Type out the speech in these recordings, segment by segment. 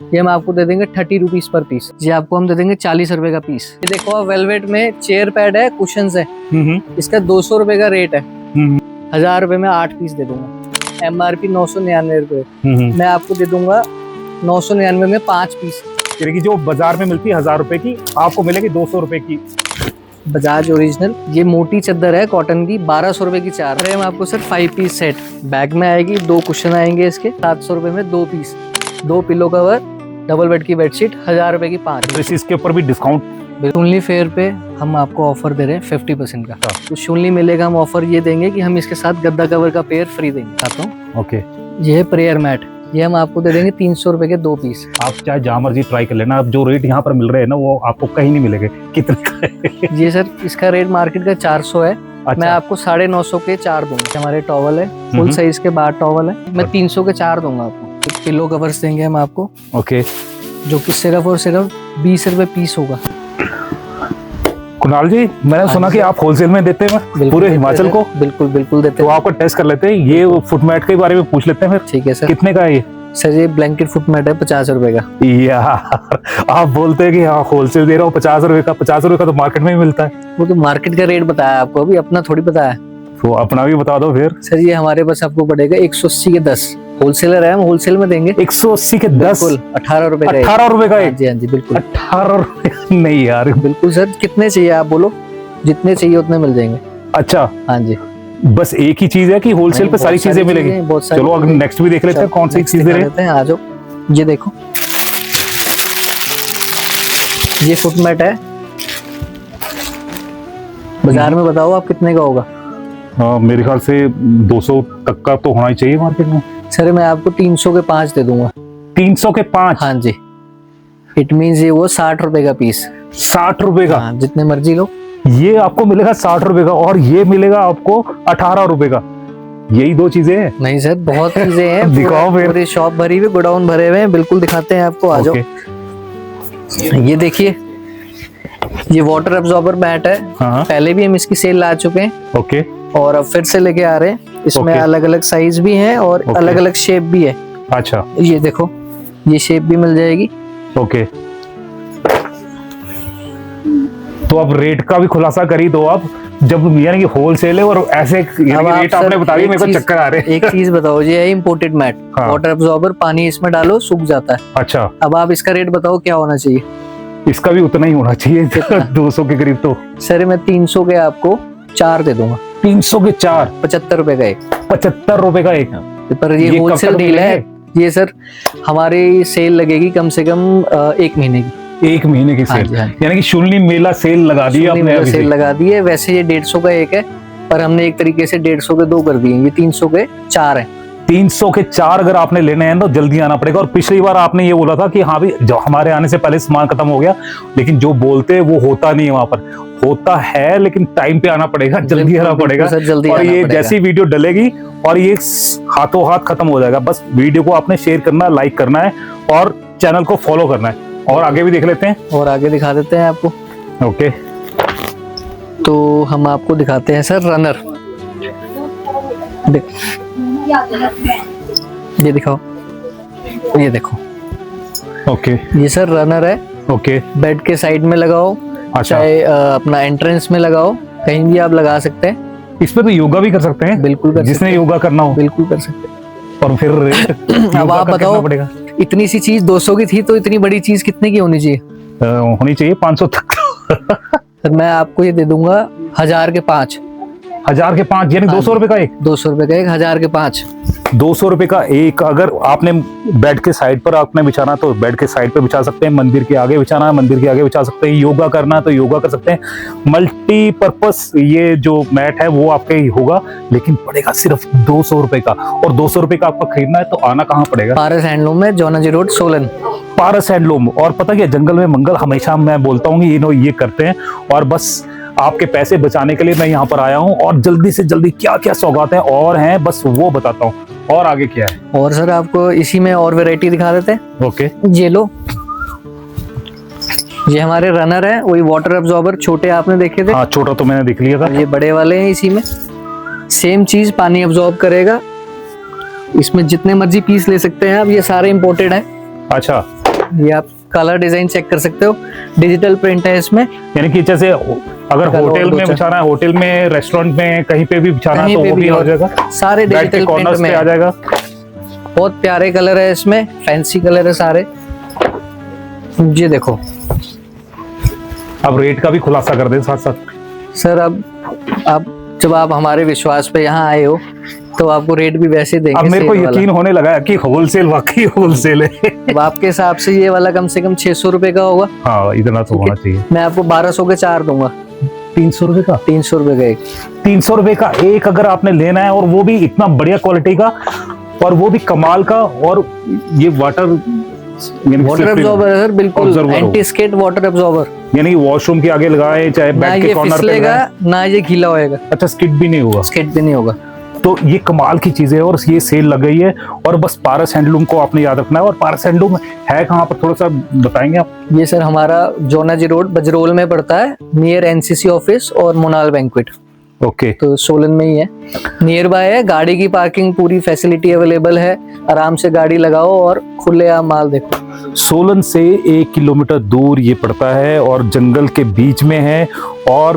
ये हम आपको दे देंगे 30 रुपीज पर पीस। ये आपको हम दे देंगे 40 रुपए का पीस। ये देखो आप वेलवेट में चेयर पैड है, कुशंस है, इसका 200 रुपए का रेट है। 1000 रुपए में 8 पीस दे दूंगा। MRP 999 रुपए, मैं आपको दे दूंगा 999 में 5 पीस। यानी कि जो बाजार में मिलती है 1000 रुपए की, आपको मिलेगी 200 रुपए की। बजाज ओरिजिनल ये मोटी चादर है कॉटन की, 1200 रुपए की 4 है। हम आपको सर 5 पीस सेट बैग में आएगी, 2 कुशन आएंगे इसके, 700 रुपए में 2 piece, 2 pillow cover, double bed की बेडशीट, 1000 रुपए की 5। तो इसके ऊपर भी डिस्काउंट शूनली फेयर पे हम आपको ऑफर दे रहे हैं 50% का। तो शूनली मिलेगा हम ऑफर ये देंगे कि हम इसके साथ गद्दा कवर का पेयर फ्री देंगे। आता हूँ, ओके। ये है प्रेयर मैट, ये हम आपको दे देंगे 300 रुपए के 2 पीस। आप चाहे जहाँ मर्जी ट्राई कर लेना, अब जो रेट यहाँ पर मिल रहे हैं ना वो आपको कहीं नहीं मिलेंगे। कितने का है? ये सर इसका रेट मार्केट का 400 है। अच्छा। मैं आपको 950 के 4 दूंगा। हमारे टॉवल है, फुल साइज के 12 टॉवल है, मैं 300 के 4 दूंगा आपको। एक पिलो कवर्स देंगे हम आपको, ओके, जो कि सिर्फ और सिर्फ 20 रुपए पीस होगा। कुणाल जी, मैंने सुना कि आप होलसेल में देते हैं पूरे हिमाचल को। बिल्कुल बिल्कुल देते तो हैं। आपको टेस्ट कर लेते हैं, ये फुटमैट के बारे में पूछ लेते हैं फिर। ठीक है सर। कितने का है ये? सर ये ब्लैंकेट फुट मैट है 50 रुपए का। यार आप बोलते हैं कि हाँ होलसेल दे रहा हूँ 50 रुपए का, 50 रुपए का तो मार्केट में ही मिलता है। वो तो मार्केट का रेट बताया आपको, अभी अपना थोड़ी बताया। तो अपना भी बता दो फिर। सर ये हमारे पास आपको पड़ेगा 180 के 10। होलसेलर है, हम होलसेल में देंगे। 180 के 10, 18 रुपए का। 18 रुपए का? जी हाँ जी बिल्कुल 18 रुपए? नहीं यार, बिल्कुल सर। कितने चाहिए आप बोलो, जितने चाहिए उतने मिल जाएंगे। अच्छा, हाँ जी। बस एक ही चीज है कि होलसेल पे सारी चीजें मिलेंगी? चलो अगर नेक्स्ट भी देख लेते हैं कौन सी चीज दे रहे हैं। आ जाओ, ये देखो, ये फुट मैट है। बाजार में बताओ आप कितने का होगा? मेरे ख्याल से 200 तक का तो होना ही चाहिए मार्केट में। सर मैं आपको 300 के 5 दे दूंगा। 300 के 5? हाँ जी। इट मीन्स ये वो 60 रुपए का पीस। 60 रुपए का? हाँ, जितने मर्जी लो। ये आपको मिलेगा 60 रुपए का और ये मिलेगा आपको 18 रुपए का। यही 2 चीजें हैं? नहीं सर, बहुत चीजें हैं। दिखाओ फिर। पूरी शॉप भरी हुई, गोडाउन भरे हुए हैं। बिल्कुल दिखाते हैं आपको, आ जाओ। ये देखिए, ये वाटर एब्जॉर्बर मैट है। हाँ। पहले भी हम इसकी सेल ला चुके हैं, ओके, और अब फिर से लेके आ रहे हैं। इसमें ओके। अलग अलग साइज भी हैं और अलग अलग शेप भी है। अच्छा, ये देखो, ये शेप भी मिल जाएगी। ओके। तो अब रेट का भी खुलासा करी दो आप, जब यानी कि होलसेल है और ऐसे रेट आपने बता दिया, मेरे को चक्कर आ रहे हैं। एक चीज बताओ, ये है इम्पोर्टेड मैट, हाँ। वाटर एब्जॉर्बर, पानी इसमें डालो सूख जाता है। अच्छा, अब आप इसका रेट बताओ क्या होना चाहिए? इसका भी उतना ही होना चाहिए, 200 के करीब। तो सर मैं 300 के आपको 4 दे दूंगा। 300 के 4? 75 रुपए का एक। 75 रुपए का एक? पर ये होलसेल डील है। ये सर हमारी सेल लगेगी कम से कम 1 महीने की। 1 महीने की सेल? यानी कि शून्य मेला सेल लगा दी आपने? सेल लगा दी है। वैसे ये 150 का एक है, पर हमने एक तरीके से 150 के 2 कर दिए। ये 300 के 4 है। 300 के 4 अगर आपने लेने हैं तो जल्दी आना पड़ेगा। और पिछली बार आपने ये बोला था कि हाँ भाई, जो हमारे आने से पहले सामान खत्म हो गया, लेकिन जो बोलते हैं वो होता नहीं है। वहां पर होता है, लेकिन टाइम पे आना पड़ेगा, जल्दी आना पड़ेगा। और ये जैसी वीडियो डलेगी और ये हाथों हाथ खत्म हो जाएगा। बस वीडियो को आपने शेयर करना, लाइक करना है और चैनल को फॉलो करना है। और आगे भी देख लेते हैं, और आगे दिखा देते हैं आपको। ओके, तो हम आपको दिखाते हैं सर रनर। ये दिखाओ, ये देखो। ओके, ये सर रनर है। ओके, बेड के साइड में लगाओ, चाहे अपना एंट्रेंस में लगाओ, कहीं भी आप लगा सकते हैं। इसमें तो योगा भी कर सकते हैं? बिल्कुल कर सकते हैं। जिसने योगा करना हो बिल्कुल कर सकते हैं। और फिर अब आप बताओ, इतनी सी चीज 200 की थी, तो इतनी बड़ी चीज कितने की होनी चाहिए? होनी चाहिए 500 तक। सर मैं आपको ये दे दूंगा 1000 के 5। 1000 के 5 यानी 200 रुपए का एक? 200 रुपए का एक, 1000 के 5। 200 रुपए का एक। अगर आपने बेड के साइड पर आपने बिछाना तो बेड के साइड पे बिछा सकते हैं, मंदिर के आगे बिछाना है मंदिर के आगे बिछा सकते हैं, योगा करना है तो योगा कर सकते हैं। मल्टीपर्पस ये जो मैट है वो आपके ही होगा, लेकिन पड़ेगा सिर्फ 200 रुपए का। और 200 रुपए का आपको खरीदना है तो आना कहाँ पड़ेगा? पारस हैंडलूम में, जोनाजी रोड, सोलन। पारस हैंडलूम। और पता क्या, जंगल में मंगल हमेशा मैं बोलता हूँ ये करते हैं। और बस आपके पैसे बचाने के लिए मैं यहाँ पर आया हूँ, और जल्दी से जल्दी क्या क्या सौगातें और हैं बस वो बताता हूँ। और आगे क्या है? और सर आपको इसी में और वैरायटी दिखा देते हैं। ओके, ये लो, ये हमारे रनर है, वही वाटर एब्जॉर्बर छोटे आपने देखे थे। हाँ, छोटा तो मैंने देख लिया था। ये बड़े वाले हैं, इसी में सेम चीज पानी एब्जॉर्ब करेगा। इसमें जितने मर्जी पीस ले सकते हैं आप, ये सारे इंपोर्टेड हैं। अच्छा, ये आप कलर डिजाइन चेक कर सकते हो, डिजिटल प्रिंट है इसमें। यानी कि जैसे अगर कलर होटल और में दो बिछाना है, होटल में, रेस्टोरेंट में, कहीं पे भी बिछाना है कहीं तो पे वो भी भी हो और जाएगा, सारे बेड के डिजिटल प्रिंट कॉर्नर्स में पे आ है। जाएगा। बहुत प्यारे कलर है इसमें, फैंसी कलर है सारे। ये देखो, अब रेट का भी खुलासा कर दें साथ साथ। सर अब जब आप हमारे विश्वास पे यहाँ आए हो तो आपको रेट भी वैसे देंगे। अब मेरे को सेल वाला। यकीन होने लगा है कि होलसेल वाकई होलसेल है। अब आपके हिसाब से ये वाला कम से कम 600 रुपए का होगा। हाँ, इतना तो होना चाहिए। मैं आपको 1200 के 4 दूंगा। 300 रुपए का? 300 रुपए का एक। 300 रुपए का एक अगर आपने लेना है, और वो भी इतना बढ़िया क्वालिटी का, और वो भी कमाल का, और ये वाटर एब्जॉर्बर है सर, बिल्कुल Absorber हो। Anti skate water absorber. यानी वॉशरूम के आगे लगाए, चाहे ना बेड के ये कॉर्नर पे फिसलेगा लगाए। ना ये गीला होएगा, अच्छा, स्किड भी नहीं होगा। स्केट भी नहीं होगा। तो ये कमाल की चीजें है, और ये सेल लग गई है। और बस पारस हैंडलूम को आपने याद रखना है। और पारस हैंडलूम है कहाँ पर, थोड़ा सा बताएंगे आप? ये सर हमारा जोनाजी रोड बजरोल में पड़ता है, नियर एनसीसी ऑफिस और मोनाल बैंक्वेट। ओके। तो सोलन में ही है, नियर बाय है। गाड़ी की पार्किंग पूरी फैसिलिटी अवेलेबल है, आराम से गाड़ी लगाओ और खुलेआम माल देखो। सोलन से 1 किलोमीटर दूर ये पड़ता है, और जंगल के बीच में है, और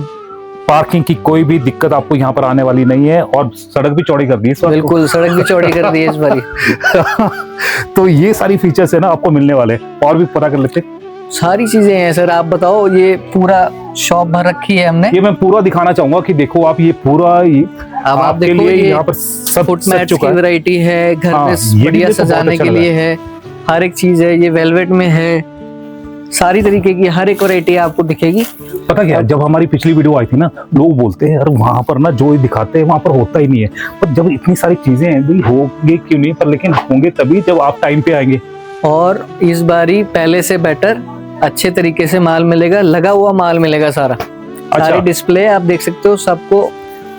पार्किंग की कोई भी दिक्कत आपको यहाँ पर आने वाली नहीं है। और सड़क भी चौड़ी कर दी इस बार तो। बिल्कुल, सड़क भी चौड़ी कर दी है इस बारी। तो ये सारी फीचर्स है ना आपको मिलने वाले हैं। और भी पता कर लेते हैं। सारी चीजें हैं सर। आप बताओ, ये पूरा शॉप भर रखी है हमने। ये मैं पूरा दिखाना चाहूंगा कि देखो आप, ये पूरा अब आप आपके देखो, लिए ये यहाँ पर सब फुटमैट्स चुका की है। वैरायटी है, घर हाँ, में ये भी बढ़िया देखो, बहुत सजाने अच्छा के लग लिए है। हर एक चीज है, ये वेलवेट में है। सारी तरीके की हर एक वैरायटी आपको दिखेगी। पता क्या, जब हमारी पिछली वीडियो आई थी ना, लोग बोलते हैं यार वहां पर ना जो दिखाते हैं वहां पर होता ही नहीं है। पर जब इतनी सारी चीजें हैं भाई, होंगे क्यों नहीं, पर लेकिन होंगे तभी जब आप टाइम पे आएंगे। और इस बारी पहले से बेटर अच्छे तरीके से माल मिलेगा, लगा हुआ माल मिलेगा सारा। सारी डिस्प्ले आप देख सकते हो, सबको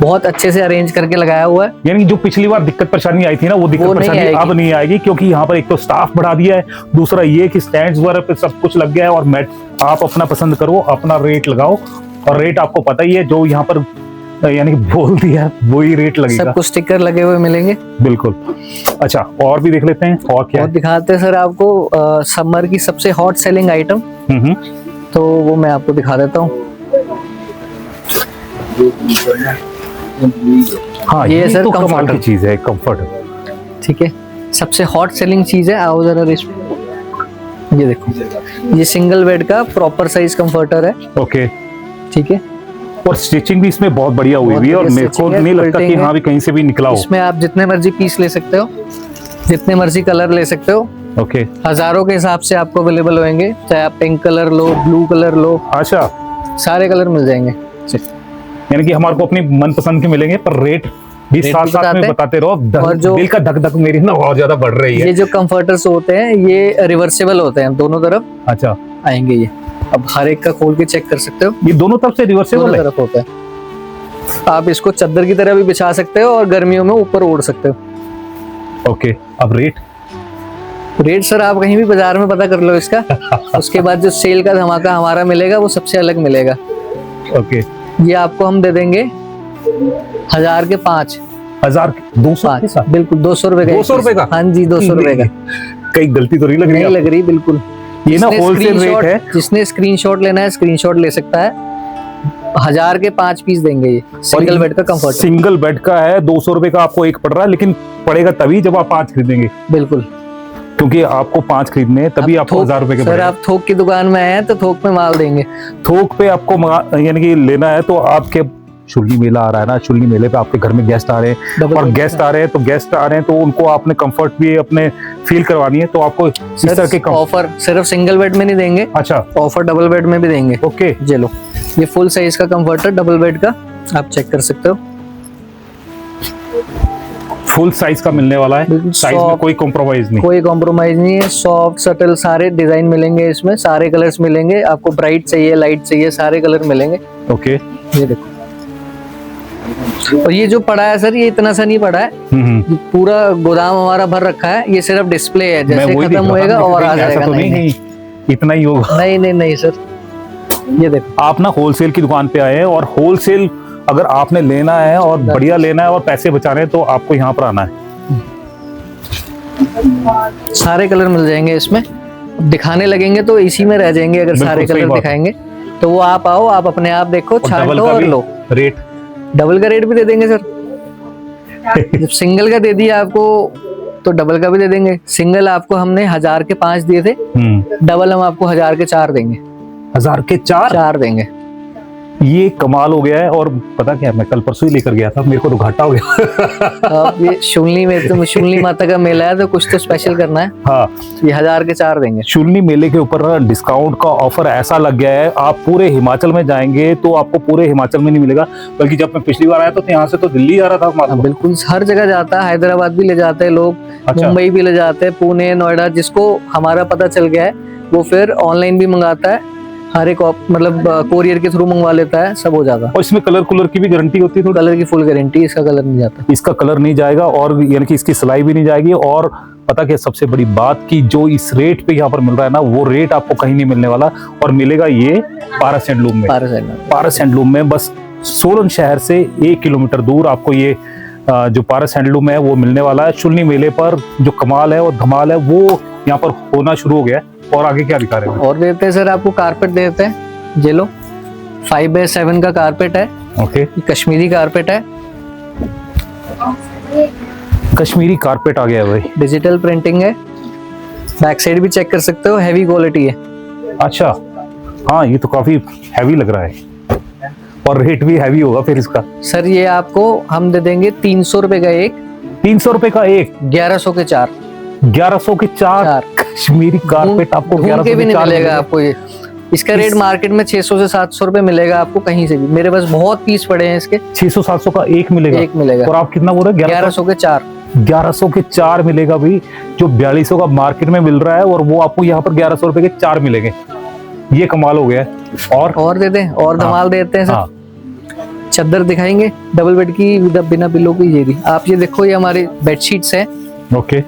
बहुत अच्छे से अरेंज करके लगाया हुआ है। यानी जो पिछली बार दिक्कत परेशानी आई थी ना, वो दिक्कत परेशानी अब नहीं आएगी, क्योंकि यहाँ पर एक तो स्टाफ बढ़ा दिया है, दूसरा ये कि स्टैंड्स वगैरह पे सब कुछ लग गया है। और मैट आप अपना पसंद करो, अपना रेट लगाओ, और रेट आपको पता ही है, जो यहाँ पर यानी बोल दिया वही रेट लगेगा। सब कुछ स्टिकर लगे हुए मिलेंगे। बिल्कुल। अच्छा, और भी देख लेते हैं, और क्या और दिखाते हैं सर आपको समर की सबसे हॉट सेलिंग आइटम। तो वो मैं आपको दिखा देता हूँ। हाँ, ये सर तो कमाल कंफर्ट की चीज है, कंफर्ट। ठीक है, सबसे हॉट सेलिंग चीज है। आओ जरा ये देखो, ये सिंगल बेड का प्रॉपर साइज कंफर्टर है। ओके। ठीक है, और स्टिचिंग भी इसमें बहुत बढ़िया हुई हुई है, और मेरे को नहीं लगता कि हाँ भी कहीं से भी निकला हो। इसमें आप जितने मर्जी पीस ले सकते हो, जितने मर्जी कलर ले सकते हो। ओके। हजारों के हिसाब से आपको अवेलेबल होंगे, चाहे आप पिंक कलर लो, ब्लू कलर लो। अच्छा, सारे कलर मिल जाएंगे। यानी कि हमारे को अपनी मनपसंद के मिलेंगे, पर रेट भी साथ साथ में बताते रहो। और जो दिल का धक धक मेरी ना और ज्यादा बढ़ रही है। ये जो कंफर्टर्स होते हैं, ये रिवर्सेबल होते हैं, दोनों तरफ अच्छा आएंगे। ये अब हर एक का खोल के चेक कर सकते हो, ये दोनों तरफ से रिवर्सेबल है। तरफ होता है। आप इसको चादर की तरह भी बिछा सकते हो, और गर्मियों में ऊपर ओढ़ सकते हो। ओके। अब रेट सर आप कहीं भी बाजार में पता कर लो इसका। उसके बाद जो सेल का धमाका हमारा मिलेगा, वो सबसे अलग मिलेगा। ओके। ये आपको हम दे देंगे 1000 के 5। 200? बिल्कुल 200 रुपए का। 200 रुपए का? हाँ जी, 200 रुपए का। कहीं गलती तो नहीं लग रही? नहीं लग रही, बिल्कुल। ये ना होलसेल रेट है। जिसने स्क्रीनशॉट लेना है, स्क्रीनशॉट ले सकता है। 1000 के 5 पीस देंगे। ये सिंगल बेड का कंफर्ट, सिंगल बेड का है। 200 रुपए का आपको एक पड़ रहा है, लेकिन पड़ेगा तभी जब आप 5 खरीदेंगे। बिल्कुल, क्योंकि आपको 5 खरीदने हैं, तभी आपको 1000 रुपए के सर आप थोक की दुकान में आए हैं तो थोक में माल देंगे। थोक पे आपको यानी कि लेना है तो आपके शुल्ली मेला आ रहा है ना, शुल्ली मेले पे आपके घर में गेस्ट आ रहे हैं, और गेस्ट आ रहे हैं तो उनको आपने कंफर्ट भी अपने फील करवानी है, तो आपको इस तरह के ऑफर सिर्फ सिंगल बेड में नहीं देंगे। अच्छा, ऑफर डबल बेड में भी देंगे। ओके। ये लो, ये फुल साइज का कंफर्टर डबल बेड का, आप चेक कर सकते हो। फुल साइज का मिलने वाला है, साइज में कोई कॉम्प्रोमाइज नहीं। कोई कॉम्प्रोमाइज नहीं है। सॉफ्ट सटल सारे डिजाइन मिलेंगे इसमें, सारे कलर्स मिलेंगे आपको। ब्राइट चाहिए, लाइट चाहिए, सारे कलर मिलेंगे। ओके। ये देखो, और ये जो पड़ा है सर, ये इतना सा नहीं पड़ा है। पूरा गोदाम हमारा भर रखा है। ये सिर्फ डिस्प्ले है, जैसे खत्म होएगा और आ जाएगा। तो नहीं, इतना ही होगा। नहीं सर, ये देखो, आप ना होलसेल की दुकान पे आए हैं, और होलसेल अगर आपने लेना है और बढ़िया लेना है और पैसे बचाने हैं, तो आपको यहाँ पर आना है। सारे कलर मिल जाएंगे इसमें। दिखाने लगेंगे तो इसी में रह जाएंगे, अगर बिल्कुल सारे सही कलर बात। दिखाएंगे तो वो आप आओ, आप अपने आप देखो, और डबल छांटो का और भी लो। रेट? डबल का रेट भी दे देंगे सर। जब सिंगल का दे दिया आपको तो डबल का भी दे देंगे। सिंगल आपको हमने 1000 के 5 दिए थे, डबल हम आपको 1000 के 4 देंगे। 1000 के 4 देंगे। ये कमाल हो गया है। और पता क्या, मैं कल परसों ही लेकर गया था, मेरे को तो घाटा हो गया। अब ये शुलनी में तो शुलनी माता का मेला है तो कुछ तो स्पेशल करना है। हाँ, ये 1000 के 4 देंगे। शुलनी मेले के ऊपर ना डिस्काउंट का ऑफर ऐसा लग गया है, आप पूरे हिमाचल में जाएंगे तो आपको पूरे हिमाचल में नहीं मिलेगा। बल्कि जब मैं पिछली बार आया तो यहाँ से तो दिल्ली आ रहा था माल। बिल्कुल, हर जगह जाता है, हैदराबाद भी ले जाते हैं लोग, अच्छा। मुंबई भी ले जाते हैं, पुणे, नोएडा, जिसको हमारा पता चल गया है वो फिर ऑनलाइन भी मंगाता है, हर एक मतलब कोरियर के थ्रू मंगवा लेता है, सब हो जाता है। और इसमें कलर की भी गारंटी होती है थोड़ी? कलर की फुल गारंटी, इसका कलर नहीं जाता। इसका कलर नहीं जाएगा और यानी कि इसकी सिलाई भी नहीं जाएगी। और पता क्या सबसे बड़ी बात की जो इस रेट पे यहाँ पर मिल रहा है ना, वो रेट आपको कहीं नहीं मिलने वाला। और मिलेगा ये पारस हैंडलूम में। पारस हैंडलूम में बस सोलन शहर से 1 किलोमीटर दूर आपको ये जो पारस हैंडलूम है वो मिलने वाला है। शुलनी मेले पर जो कमाल है और धमाल है वो यहाँ पर होना शुरू हो गया है। और आगे क्या दिखा रहे हैं? और देते हैं सर आपको कारपेट देते हैं, ये लो 5x7 का कारपेट है। ओके, कश्मीरी कारपेट है, कश्मीरी कारपेट आ गया भाई। डिजिटल प्रिंटिंग है, बैक साइड भी चेक कर सकते हो, हैवी क्वालिटी है। अच्छा, हाँ ये तो काफी हैवी लग रहा है और रेट भी हैवी होगा फिर इसका। सर ये आपको हम दे देंगे 300 रुपए का एक। 300 रुपए का एक? 1100 के 4। 1100 के 4 कश्मीरी कारपेट आपको 1100 के भी नहीं 4 मिलेगा आपको ये। इसका रेट मार्केट में 600 से 700 रुपए मिलेगा आपको कहीं से भी। मेरे पास बहुत पीस पड़े हैं इसके। 600-700 का एक मिलेगा? एक मिलेगा। और आप कितना बोल रहे हैं? 1100 के 4। 1100 के 4 मिलेगा भाई, जो 4200 का मार्केट में मिल रहा है और वो आपको यहाँ पर 1100 रुपए के 4 मिलेंगे। ये कमाल हो गया है। और दे दें, और धमाल देते हैं सर। हाँ। चादर दिखाएंगे डबल बेड की बिना पिलो की। ये आप ये देखो, ये हमारी बेडशीट्स हैं। ओके,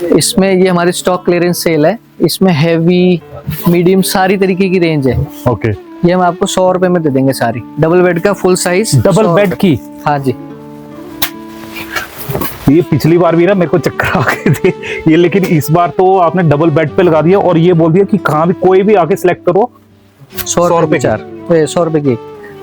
इसमें ये हमारी स्टॉक क्लियरेंस सेल है, इसमें हैवी, मीडियम सारी तरीके की रेंज है। ओके, ये हम आपको 100 रुपए में दे देंगे सारी। डबल बेड का फुल साइज। डबल बेड की? हाँ जी। ये पिछली बार भी ना मेरे को चक्कर आ गए थे ये, लेकिन इस बार तो आपने डबल बेड पे लगा दिया और ये बोल दिया कि कहाँ भी कोई भी आके सिलेक्ट करो। 100 रुपए 4, 100 रुपए की।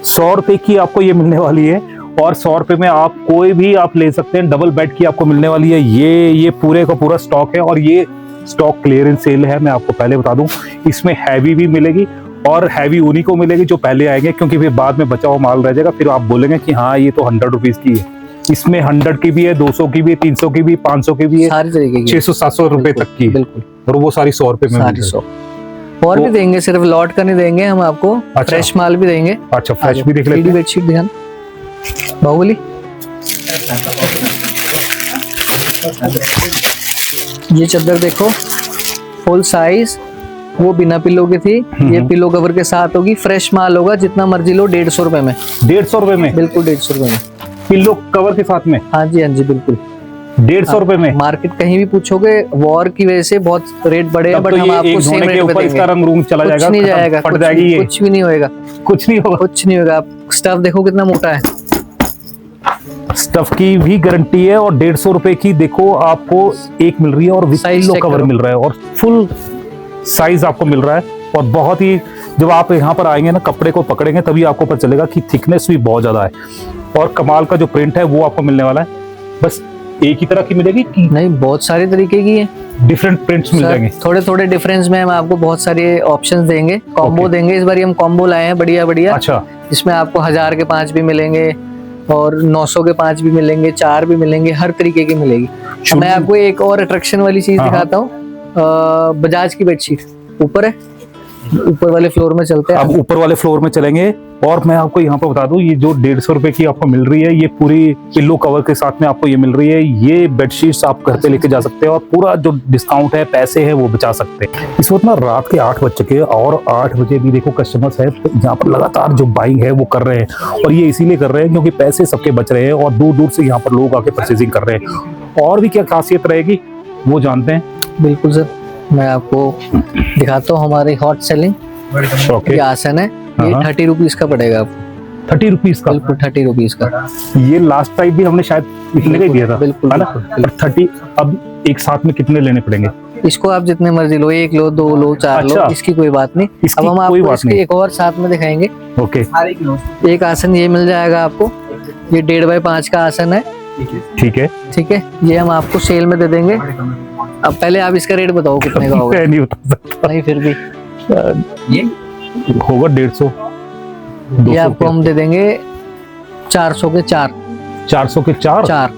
100 रुपए की आपको ये मिलने वाली है और 100 रुपए में आप कोई भी आप ले सकते हैं। डबल बेड की आपको मिलने वाली है। ये पूरे का पूरा स्टॉक है और ये स्टॉक क्लियरेंस सेल है। मैं आपको पहले बता दूं, इसमें हैवी भी मिलेगी और हैवी उन्हीं को मिलेगी जो पहले आएंगे, क्योंकि फिर बाद में बचा हुआ माल रह जाएगा। फिर आप बोलेंगे कि हाँ ये तो 100 रुपीज की है। इसमें 100 की भी है, 200 की भी है, 300 की भी, 500 की भी है, सारी तरीके की, 600-700 रुपए तक की। बिल्कुल। और वो सारी 100 रुपए में सारी 100। और भी देंगे, सिर्फ लॉट का नहीं देंगे हम आपको। अच्छा। फ्रेश माल भी देंगे। अच्छा, फ्रेश भी देख लेते हैं। बेडशीट ध्यान, बाहुबली। ये चादर देखो, फुल साइज, वो बिना पिलो की थी, ये पिलो कवर के साथ होगी। फ्रेश माल होगा, जितना मर्जी लो, 150 रुपए में। 150 रुपए में? बिल्कुल 150 रुपए में, पिलो कवर के साथ में। हाँ जी, हाँ जी, बिल्कुल 150 रुपए में। मार्केट कहीं भी पूछोगे, वॉर की वजह से बहुत रेट बढ़े हैं, बट हम आपको सेम रेट पे देंगे। इसका रंग रूंग चला जाएगा, कुछ नहीं जाएगा, फट जाएगी, ये कुछ भी नहीं होएगा, कुछ नहीं होगा, कुछ नहीं होगा। आप स्टफ देखो कितना मोटा है। स्टफ की भी गारंटी है। और 150 रुपए की देखो आपको एक मिल रही है और विद पिलो कवर मिल रहा है और फुल साइज आपको मिल रहा है। और बहुत ही, जब आप यहाँ पर आएंगे ना, कपड़े को पकड़ेंगे तभी आपको पता चलेगा कि थिकनेस भी बहुत ज्यादा है। और कमाल का जो प्रिंट है वो आपको मिलने वाला है। बस एक ही तरह की मिलेगी कि नहीं, बहुत सारे तरीके की है, डिफरेंट प्रिंट्स मिल जाएंगे। थोड़े थोड़े डिफरेंस में हम आपको बहुत सारे ऑप्शंस देंगे। कॉम्बो देंगे, इस बार हम कॉम्बो लाए हैं बढ़िया बढ़िया। अच्छा, इसमें आपको 1000 के 5 भी मिलेंगे और 900 के 5 भी मिलेंगे, 4 भी मिलेंगे, हर तरीके की मिलेगी। मैं आपको एक और अट्रैक्शन वाली चीज दिखाता हूँ। बजाज की बेडशीट ऊपर है, ऊपर वाले फ्लोर में चलते हैं। अब ऊपर वाले फ्लोर में चलेंगे। और मैं आपको यहाँ पर बता दूं, ये जो 150 रुपए की आपको मिल रही है, ये पूरी पिलो कवर के साथ में आपको ये मिल रही है। ये बेडशीट्स आप घर पे लेके जा सकते हैं और पूरा जो डिस्काउंट है, पैसे है, वो बचा सकते हैं। इस वक्त ना रात के 8 बज चुके हैं और 8 बजे भी देखो कस्टमर्स है यहाँ पर लगातार जो बाइंग है वो कर रहे हैं। और ये इसीलिए कर रहे हैं क्योंकि पैसे सबके बच रहे हैं और दूर दूर से यहाँ पर लोग आके परचेजिंग कर रहे हैं। और भी क्या खासियत रहेगी वो जानते हैं। बिल्कुल सर, मैं आपको दिखाता हूँ हमारी हॉट सेलिंग। ये आसन है, ये 30 रुपीज का पड़ेगा आपको। 30 रुपीज का? बिल्कुल 30 रुपीज का। ये लास्ट टाइम भी हमने शायद इतने का ही दिया था, बिल्कुल, है ना? 30। अब एक साथ में कितने लेने पड़ेंगे? इसको आप जितने मर्जी लो, 1 लो, 2 लो, 4 अच्छा। लो, इसकी कोई बात नहीं। इसकी अब हम कोई आपको बात इसके नहीं। एक और साथ में दिखाएंगे। ओके एक आसन ये मिल जाएगा आपको, ये 1.5 बाई 5 का आसन है। ठीक है। ठीक है, ये हम आपको सेल में दे देंगे। अब पहले आप इसका रेट बताओ कितने का होगा। मैं नहीं बता सकता। नहीं फिर भी ये होगा 150 ये आपको हम दे देंगे 400 के 4। 400 के 4।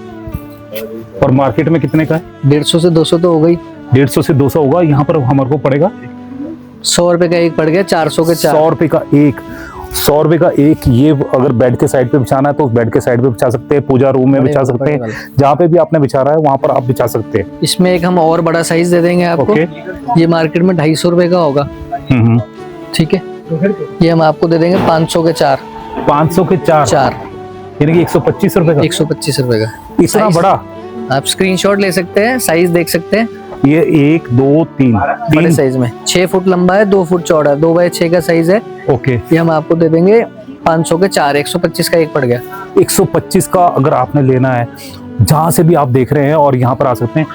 और मार्केट में कितने का है? 150 से 200 तो हो गई। 150 से 200 होगा। यहाँ पर हमारे को पड़ेगा 100 रुपए का एक पड़ गया, 400 के 4। 100 रुपए का एक। 100 रुपए का एक। ये अगर बेड के साइड पे बिछाना है तो बेड के साइड पे बिछा सकते हैं, पूजा रूम में बिछा सकते हैं, जहाँ पे भी आपने बिछा रहा है वहां पर आप बिछा सकते हैं। इसमें एक हम और बड़ा साइज दे देंगे आपको। ये मार्केट में 250 रुपए का होगा। ठीक है, ये हम आपको दे देंगे 500 के 4। 500 के 4 यानी कि 125 रुपए का। 125 रुपए का इतना साइज। बड़ा आप स्क्रीनशॉट ले सकते हैं, साइज देख सकते हैं। ये 1 2 3 बड़े साइज में 6 फुट लंबा है, 2 फुट चौड़ा है, 2 बाई 6 का साइज है। ओके। ये हम आपको दे देंगे 500 के 4। 125 का एक पड़ गया। 125 का अगर आपने लेना है, जहां से भी आप देख रहे हैं और यहाँ पर आ सकते हैं।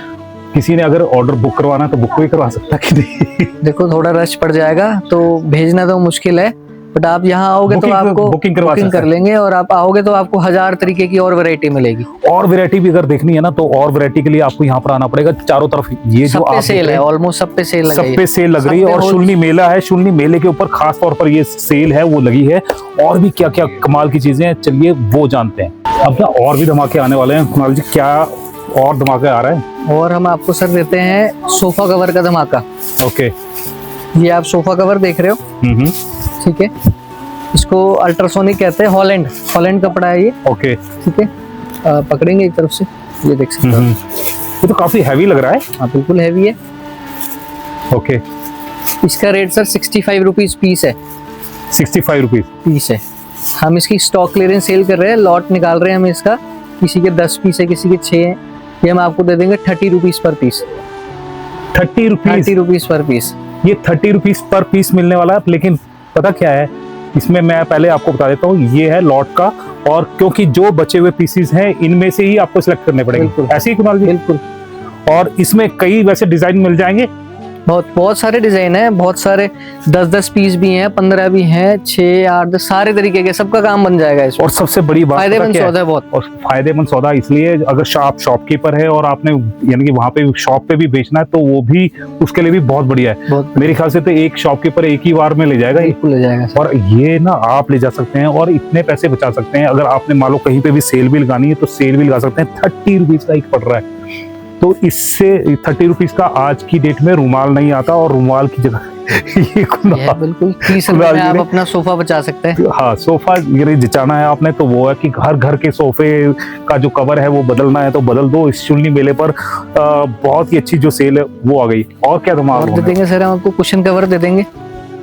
किसी ने अगर ऑर्डर बुक करवाना है तो बुक भी करवा सकता है कि नहीं? देखो थोड़ा रश पड़ जाएगा तो भेजना तो मुश्किल है, बट आप यहाँ आओगे तो आपको बुकिंग कर लेंगे। और आप आओगे तो आपको 1000 तरीके की और वैरायटी मिलेगी। और वैरायटी भी अगर देखनी है ना तो और वैरायटी के लिए आपको यहाँ पर आना पड़ेगा। चारों तरफ ये जो आप सेल है, ऑलमोस्ट सब पे सेल सब पे सेल लग रही है। और शुलनी मेला है, शुलनी मेले के ऊपर खास तौर पर ये सेल है वो लगी है। और भी क्या क्या कमाल की चीजें हैं, चलिए वो जानते हैं। अब ना और भी धमाके आने वाले हैं। कुणाल जी क्या और धमाके आ रहा है? और हम आपको सर देते हैं सोफा कवर का धमाका। ओके। ये आप सोफा कवर देख रहे हो। ठीक है, इसको अल्ट्रासोनिक कहते हैं। हॉलैंड कपड़ा है ये। ओके। ठीक है, पकड़ेंगे एक तरफ से, ये देख सकते हो। ये तो काफी हैवी लग रहा है। हाँ बिल्कुल हैवी है। ओके। इसका रेट सर 65 रुपीज पीस है। 65 रुपीज पीस है। हम इसकी स्टॉक क्लियरेंस सेल कर रहे हैं, लॉट निकाल रहे हैं हम इसका। किसी के 10 पीस है, किसी के 6 है। ये हम आपको दे देंगे 30 rupees per piece. 30 rupees per piece. ये 30 रुपीज पर पीस मिलने वाला है। लेकिन पता क्या है, इसमें मैं पहले आपको बता देता हूँ, ये है लॉट का। और क्योंकि जो बचे हुए पीसेस हैं इनमें से ही आपको सिलेक्ट करने पड़ेंगे। ऐसे ही कुणाल जी? बिल्कुल। और इसमें कई वैसे डिजाइन मिल जाएंगे। बहुत सारे डिजाइन है, बहुत सारे 10-10 पीस भी हैं, 15 भी हैं, 6 8 10 सारे तरीके के, सबका काम बन जाएगा इसमें। और सबसे बड़ी बात फायदेमंद सौदा है बहुत। और फायदेमंद सौदा इसलिए, अगर शॉपकीपर है और आपने यानी कि वहां पे शॉप पे भी बेचना है तो वो भी उसके लिए भी बहुत बढ़िया है। मेरे ख्याल से तो एक शॉपकीपर एक ही बार में ले जाएगा। बिल्कुल ले जाएगा। और ये ना आप ले जा सकते हैं और इतने पैसे बचा सकते हैं। अगर आपने मान लो कहीं पे भी सेल भी लगानी है तो सेल भी लगा सकते हैं। 30 रुपीज का एक पड़ रहा है। तो इससे 30 रुपीज का आज की डेट में रुमाल नहीं आता। और रुमाल की जगह ये बिल्कुल 30 रुपए में आप अपना सोफा बचा सकते हैं। हाँ, सोफा यदि जचाना है आपने तो वो है कि हर घर के सोफे का जो कवर है वो बदलना है तो बदल दो। इस शुलनी मेले पर बहुत ही अच्छी जो सेल है वो आ गई। और क्या धमाल दे देंगे सर, हम आपको कुशन कवर दे देंगे।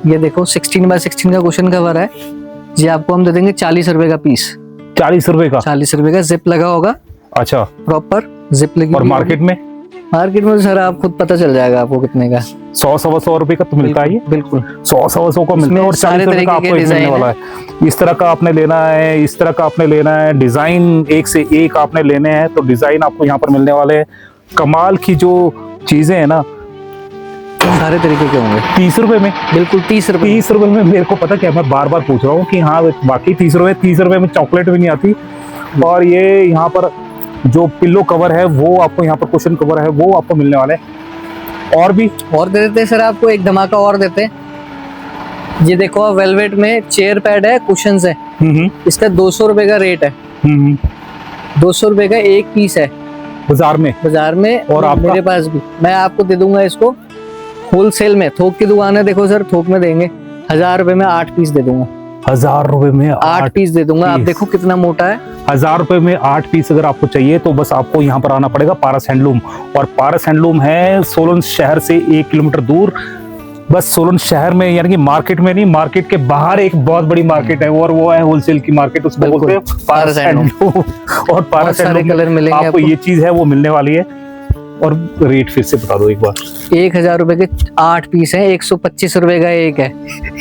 ये देखो 16 बाय 16 का कुशन कवर है। ये आपको हम दे देंगे 40 रुपए का पीस। 40 रुपए का? 40 रुपए का। जिप लगा होगा। अच्छा, प्रॉपर जिप लगी। और मार्केट में? मार्केट में सर आप खुद पता चल जाएगा आपको कितने का। 100-125 रुपए का तो मिलता है। बिल्कुल 100-125 का मिलता है। और 40 रुपए का आपको मिलने वाला है। इस तरह का आपने लेना है, इस तरह का आपने लेना है, डिजाइन एक से एक आपने लेने हैं तो डिजाइन आपको यहाँ पर मिलने वाले हैं। कमाल की जो चीजें है ना, सारे तरीके के होंगे 30 रुपए में। बिल्कुल 30 रुपए। 30 रुपए में मेरे को पता क्या, मैं बार बार पूछ रहा हूँ कि हाँ बाकी 30 रुपए में चॉकलेट भी नहीं आती। और ये यहाँ पर जो पिल्लो कवर है वो आपको, यहाँ पर कुशन कवर है वो आपको मिलने वाला है। और भी और दे देते हैं सर आपको, एक धमाका और देते हैं। ये देखो वेलवेट में चेयर पैड है, कुशंस है। इसका 200 रुपए का रेट है। 200 रुपए का एक पीस है बाजार में। और मेरे पास भी, मैं आपको दे दूंगा इसको होलसेल में। थोक की दुकान है, देखो सर थोक में देंगे 1000 रुपए में 8 पीस दे दूंगा। 1000 रुपए में 8 पीस दे दूंगा। आप देखो कितना मोटा है। 1000 रुपए में 8 पीस अगर आपको चाहिए तो बस आपको यहाँ पर आना पड़ेगा पारस हैंडलूम। और पारस हैंडलूम है सोलन शहर से 1 किलोमीटर दूर। बस सोलन शहर में, यानी कि मार्केट में नहीं, मार्केट के बाहर एक बहुत बड़ी मार्केट है और वो है होलसेल की मार्केट, उसको बोलते हैं पारस हैंडलूम। और पारस हैंडलूम कलर मिलेंगे आपको। ये चीज है वो मिलने वाली है। और रेट फिर से बता दो एक बार। 1000 रुपए के 8 पीस है, 125 रुपए का एक है।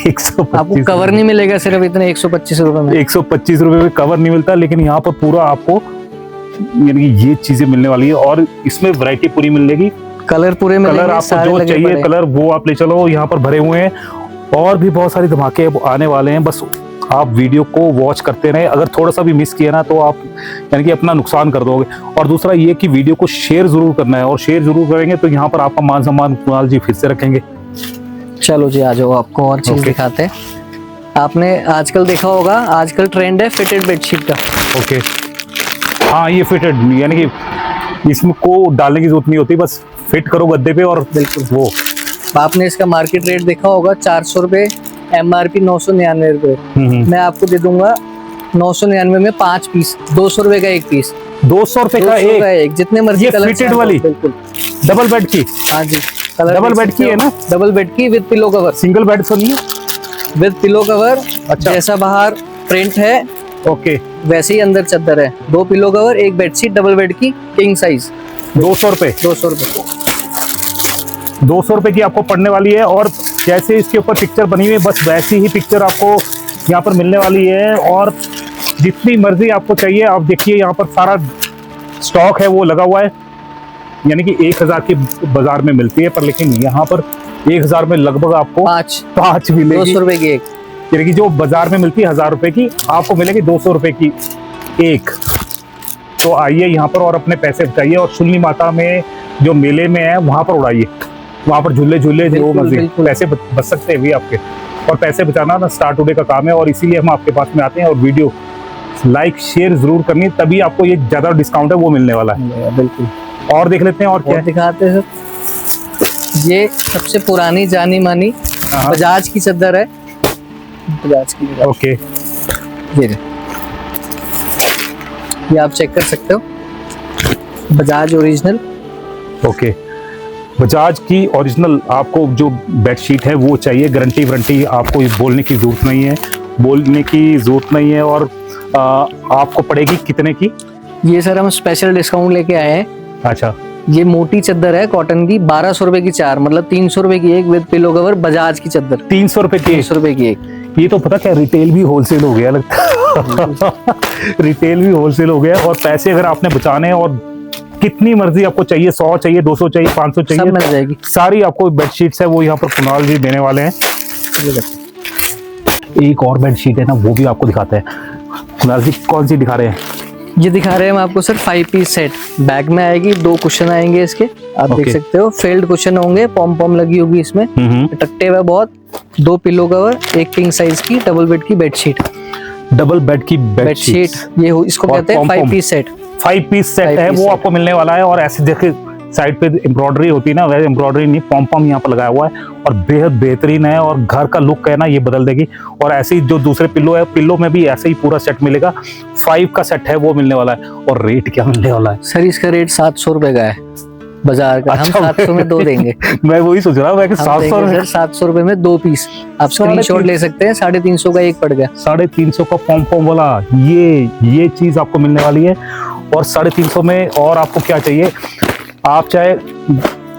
125 आपको कवर नहीं मिलेगा सिर्फ इतने 125 रुपए में। 125 रुपए में कवर नहीं मिलता, लेकिन यहाँ पर पूरा आपको यानी कि ये चीजें मिलने वाली है और इसमें वैरायटी पूरी मिलेगी। कलर पूरे मिलेंगे, कलर आपको सारे जो लगे चाहिए पड़े। कलर वो आप ले चलो, यहाँ पर भरे हुए हैं और भी बहुत सारे धमाके आने वाले हैं। बस आप वीडियो को वॉच करते रहे, अगर थोड़ा सा भी मिस किया ना तो आप यानी कि अपना नुकसान कर दोगे। और दूसरा ये कि वीडियो को शेयर जरूर करना है और शेयर जरूर करेंगे तो यहाँ पर आपका मान सम्मान कुणाल जी फिर से रखेंगे। चलो जी आ जाओ, आपको और चीज दिखाते हैं। आपने आजकल देखा होगा, आजकल ट्रेंड है फिटेड बेडशीट का। ओके, हाँ ये फिटेड यानी कि इसमें को डालने की जरूरत नहीं होती, बस फिट करो गद्दे पे और बिल्कुल। वो आपने इसका मार्केट रेट देखा होगा 400 रुपए, MRP 999 रुपए। मैं आपको दे दूंगा 999 में 5 पीस, 200 रुपए का एक पीस। 200 रुपए का 200 एक, का एक, जितने मर्जी ये कलर फिटेड वाली? बिल्कुल डबल बेड की? हाँ जी, कलर डबल बेड की है ना? डबल बेड की with pillow cover. Single bed तो नहीं है? With pillow cover. अच्छा। जैसा बाहर प्रिंट है ओके, वैसे ही अंदर चादर है। 2 पिलो कवर, एक बेडशीट डबल बेड की किंग साइज। 200 रुपए। 200 रुपए। 200 रुपए की आपको पड़ने वाली है और जैसे इसके ऊपर पिक्चर बनी हुई है बस वैसी ही पिक्चर आपको यहाँ पर मिलने वाली है। और जितनी मर्जी आपको चाहिए आप देखिए, यहाँ पर सारा स्टॉक है वो लगा हुआ है। यानी कि 1000 की बाजार में मिलती है पर लेकिन यहाँ पर 1000 में लगभग आपको 5 मिलेगी। 200 रुपए की एक। यानी कि जो बाजार में मिलती है 1000 रुपए की, आपको मिलेगी 200 रुपए की एक। तो आइए यहाँ पर और अपने पैसे बचाइए और शून्य माता में जो मेले में है वहां पर उड़ाइए, वहां पर झूले झूले जो बिल्कुल, मर्जी, बिल्कुल। पैसे बच सकते हैं भी आपके। और पैसे बचाना ना स्टार टुडे का काम है और इसीलिए हम आपके पास में आते हैं और वीडियो लाइक शेयर जरूर करनी, तभी आपको ये ज्यादा डिस्काउंट है वो मिलने वाला है। बिल्कुल। और देख लेते हैं और क्या और है। दिखाते हैं सर, ये सबसे पुरानी जानी मानी हाँ। बजाज की चादर है। बजाज की चादर। ओके, ये आप चेक कर सकते हो, बजाज ओरिजिनल। ओके, बजाज की ओरिजिनल आपको जो बेडशीट है वो चाहिए। गारंटी वारंटी आपको बोलने की जरूरत नहीं है। और आपको पड़ेगी कितने की? ये सर हम स्पेशल डिस्काउंट लेके आए हैं। अच्छा, ये मोटी चादर है कॉटन की, 1200 रुपए की 4, मतलब 300 रुपए की एक विद पिलो कवर। बजाज की चादर 300 रुपए की? 300 रुपए की एक। ये तो पता क्या, रिटेल भी होलसेल हो गया लगता है। रिटेल भी होलसेल हो गया। और पैसे अगर आपने बचाने हैं और कितनी मर्जी आपको चाहिए, 100 चाहिए, 200 चाहिए, 500 चाहिए, सब मिल जाएगी। सारी आपको बेडशीट्स है वो यहाँ पर कुणाल जी देने वाले हैं। एक और बेडशीट है ना वो भी आपको दिखाते हैं। कुणाल जी कौन सी दिखा रहे हैं? ये दिखा रहे हैं हम आपको सर 5 पीस सेट। बैग में आएगी, 2 कुशन आएंगे इसके, आप देख Okay. सकते हो। फेल्ड कुशन होंगे, पॉम पॉम लगी होगी इसमें, टकटे हुए बहुत। 2 पिलो कवर, एक किंग साइज की डबल बेड की बेडशीट। डबल बेड की बेडशीट ये इसको और कहते हैं pom-pom। 5 piece set. 5 piece set 5 है piece वो set। आपको मिलने वाला है। और ऐसे देखिए साइड पे एम्ब्रॉयडरी होती है ना, वैसे एम्ब्रॉयडरी नहीं, पॉम पॉम यहाँ पर लगाया हुआ है और बेहद बेहतरीन है और घर का लुक है ना ये बदल देगी। और ऐसे ही जो दूसरे पिल्लो है, पिल्लो में भी ऐसे ही पूरा सेट मिलेगा। 5 का सेट है वो मिलने वाला है। और रेट क्या मिलने वाला है? सर इसका रेट 700 रुपए का है बाजार का। अच्छा, हम 700 में 2 देंगे। मैं वही सोच रहा हूँ कि हम 700 देंगे सर 700 रुपए में 2 पीस। आप स्क्रीनशॉट ले सकते हैं। 350 का एक पड़ गया। 350 का पॉम पॉम वाला ये चीज आपको मिलने वाली है। और 350 में और आपको क्या चाहिए? आप चाहे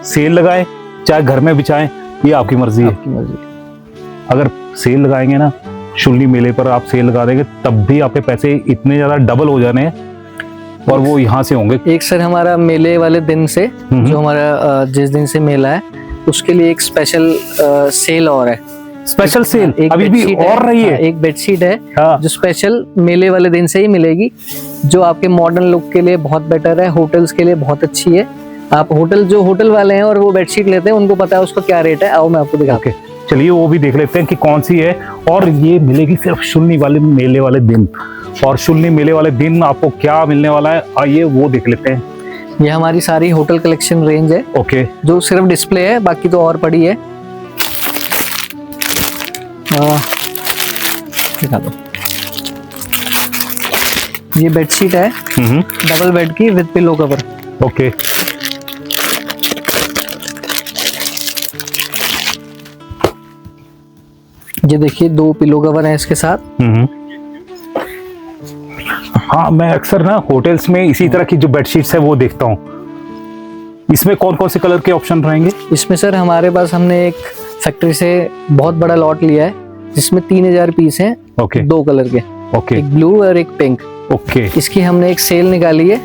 सेल लगाएं चाहे घर में बिछाएं, ये आपकी मर्जी है। आपकी मर्जी। अगर सेल लगाएंगे ना, शुल्ली मेले पर आप सेल लगा देंगे तब भी आपके पैसे इतने ज्यादा डबल हो जाने हैं और वो यहाँ से होंगे। एक सर हमारा मेले वाले दिन से, जो हमारा जिस दिन से मेला है उसके लिए एक स्पेशल सेल और है। स्पेशल सेल एक अभी भी बेडशीट और रही है। एक बेडशीट है हाँ। जो स्पेशल मेले वाले दिन से ही मिलेगी, जो आपके मॉडर्न लुक के लिए बहुत बेटर है, होटल्स के लिए बहुत अच्छी है। आप होटल वाले हैं और वो बेडशीट लेते हैं, उनको पता है उसका क्या रेट है। आओ मैं आपको दिखाता हूं। चलिए वो भी देख लेते हैं कि कौन सी है। और ये मिलेगी सिर्फ शुल्ली वाले मेले वाले दिन। और शुल्ली मेले वाले दिन आपको क्या मिलने वाला है, आइए वो देख लेते हैं। ये हमारी सारी होटल कलेक्शन रेंज है। ओके, जो सिर्फ डिस्प्ले है, बाकी तो और पड़ी है। दिखा दो। ये बेडशीट है डबल बेड की विद पिलो कवर। ओके, ये देखिए 2 पिलो कवर है इसके साथ। हाँ, मैं अक्सर ना होटल्स में इसी तरह की जो बेडशीट्स है वो देखता हूँ। इसमें कौन कौन से कलर के ऑप्शन रहेंगे? इसमें सर हमारे पास हमने एक फैक्ट्री से बहुत बड़ा लॉट लिया है जिसमें 3000 पीस हैं। ओके, 2 कलर के, ओके, एक ब्लू और एक पिंक। ओके। इसकी हमने एक सेल निकाली है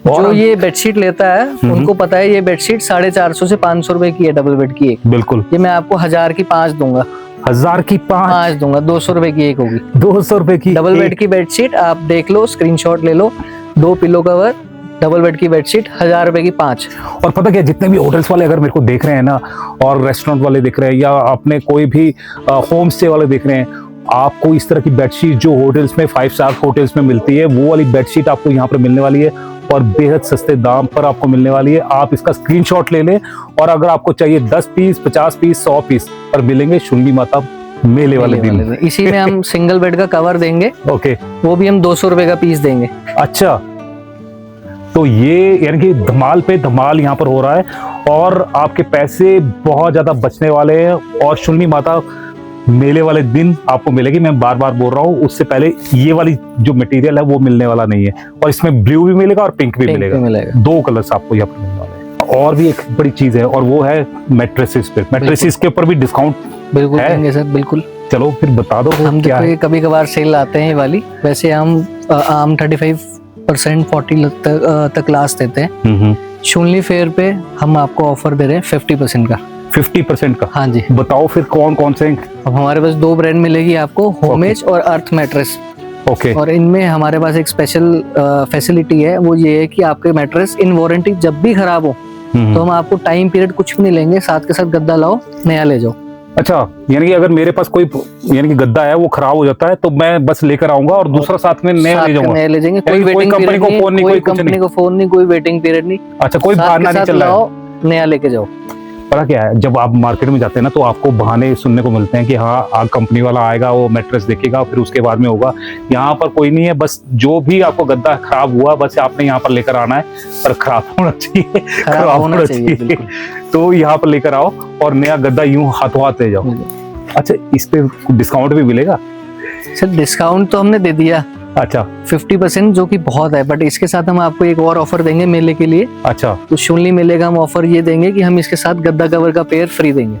और जो ये बेडशीट लेता है उनको पता है ये बेडशीट 450 से 500 रुपए की है, डबल बेड की एक। बिल्कुल। ये मैं आपको 1000 की 5 दूंगा। 1000 की 5 दूंगा, 200 रुपए की एक होगी। 200 रुपए की डबल बेड की बेडशीट, आप देख लो, स्क्रीनशॉट ले लो। 2 पिलो कवर, डबल बेड की बेडशीट, 1000 रुपए की 5। और पता क्या, जितने भी होटल्स वाले अगर मेरे को देख रहे हैं ना, और रेस्टोरेंट वाले देख रहे हैं, या अपने कोई भी होम स्टे वाले देख रहे हैं, आपको इस तरह की बेडशीट जो होटल्स में 5 स्टार होटल्स में मिलती है, वो वाली बेडशीट आपको यहाँ पर मिलने वाली है और बेहद सस्ते दाम पर आपको मिलने वाली है। आप इसका स्क्रीनशॉट ले लें, और अगर आपको चाहिए 10 पीस, 50 पीस, 100 पीस पर मिलेंगे शुंगी माता मेले वाले दिन। इसी में हम सिंगल बेड का कवर देंगे। ओके, वो भी हम 200 रुपए का पीस देंगे। अच्छा, तो ये यानी कि धमाल पे धमाल यहाँ पर हो रहा है, और आपके पैसे बहुत ज्यादा बचने वाले हैं, और शुंगी माता मेले वाले दिन आपको मिलेगी। मैं बार बार बोल रहा हूँ, उससे पहले ये वाली जो मटेरियल है वो मिलने वाला नहीं है, और इसमें ब्लू भी मिलेगा और पिंक भी मिलेगा। 2 कलर्स आपको यहाँ पर मिलने वाले हैं। और भी एक बड़ी चीज है, और वो है मैट्रेसेस पे। मैट्रेसेस के ऊपर भी डिस्काउंट बिल्कुल देंगे सर, बिल्कुल। चलो फिर बता दो हम क्या है? कभी कभार सेल आते हैं ये वाली, वैसे हम आम 35% 40 तक लास्ट देते हैं। शुनली फेयर पे हम आपको ऑफर दे रहे हैं 50% का। 50% का? हाँ जी। बताओ फिर कौन कौन से? अब हमारे पास 2 ब्रांड मिलेगी आपको, होमेज और अर्थ मैट्रेस। ओके। और इनमें हमारे पास एक स्पेशल फैसिलिटी है, वो ये है कि आपके मैट्रेस इन वारंटी जब भी खराब हो तो हम आपको टाइम पीरियड कुछ भी नहीं लेंगे, साथ के साथ गद्दा लाओ, नया ले जाओ। अच्छा, यानी कि अगर मेरे पास कोई यानी कि गद्दा है वो खराब हो जाता है तो मैं बस लेकर आऊंगा और दूसरा साथ में नया ले जाऊंगा? नया ले जाएंगे, कोई वेटिंग कंपनी को फोन नहीं, कोई कंपनी को फोन नहीं, कोई वेटिंग पीरियड नहीं। अच्छा, कोई बहाना नहीं चल रहा है, नया लेके जाओ। पता क्या है, जब आप मार्केट में जाते हैं ना तो आपको बहाने सुनने को मिलते हैं कि हाँ कंपनी वाला आएगा, वो मैट्रेस देखेगा, फिर उसके बाद में होगा। यहाँ पर कोई नहीं है, बस जो भी आपको गद्दा खराब हुआ बस आपने यहाँ पर लेकर आना है, पर खराब होना चाहिए, खराब होना चाहिए। तो यहाँ पर लेकर आओ और नया गद्दा यूं हाथों हाथ ले जाओ। अच्छा, इस पे डिस्काउंट भी मिलेगा? सर डिस्काउंट तो हमने दे दिया, अच्छा 50%, जो कि बहुत है, बट इसके साथ हम आपको एक और ऑफर देंगे मेले के लिए। अच्छा, तो शुनली मेले का हम ऑफर ये देंगे कि हम इसके साथ गद्दा कवर का पेयर फ्री देंगे।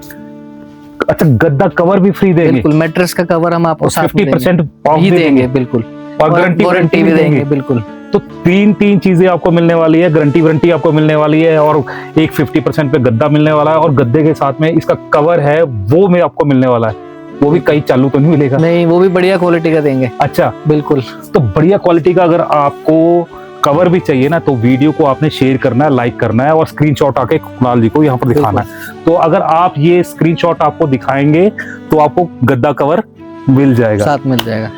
अच्छा, गद्दा कवर भी फ्री देंगे? बिल्कुल, मैट्रेस का कवर हम आपको 50% ऑफ भी देंगे, बिल्कुल, और गारंटी भी देंगे। बिल्कुल। तो तीन चीजें आपको मिलने वाली है, गारंटी आपको मिलने वाली है, और एक 50% पे गद्दा मिलने वाला है, और गद्दे के साथ में इसका कवर है वो में आपको मिलने वाला है। वो भी कहीं चालू तो नहीं मिलेगा? नहीं, वो भी बढ़िया क्वालिटी का देंगे। अच्छा, बिल्कुल। तो बढ़िया क्वालिटी का अगर आपको कवर भी चाहिए ना, तो वीडियो को आपने शेयर करना है, लाइक करना है, और स्क्रीनशॉट आके कुणाल जी को यहाँ पर दिखाना है। तो अगर आप ये स्क्रीनशॉट आपको दिखाएंगे तो आपको गद्दा कवर मिल जाएगा, साथ मिल जाएगा।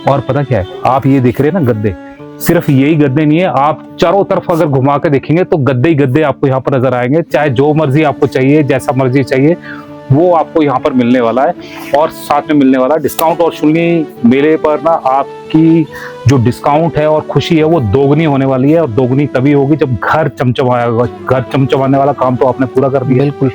और पता क्या है, आप ये देख रहे हैं ना गद्दे, सिर्फ यही गद्दे नहीं है, आप चारों तरफ अगर घुमा के देखेंगे तो गद्दे ही गद्दे आपको यहाँ पर नजर आएंगे। चाहे जो मर्जी आपको चाहिए, जैसा मर्जी चाहिए, वो आपको यहाँ पर मिलने वाला है, और साथ में मिलने वाला डिस्काउंट। और शुनली मेले पर ना आपकी जो डिस्काउंट है और खुशी है वो दोगुनी होने वाली है, और दोगुनी तभी होगी जब घर चमचमाएगा। घर चमचमाने वाला काम तो आपने पूरा कर दिया। बिल्कुल।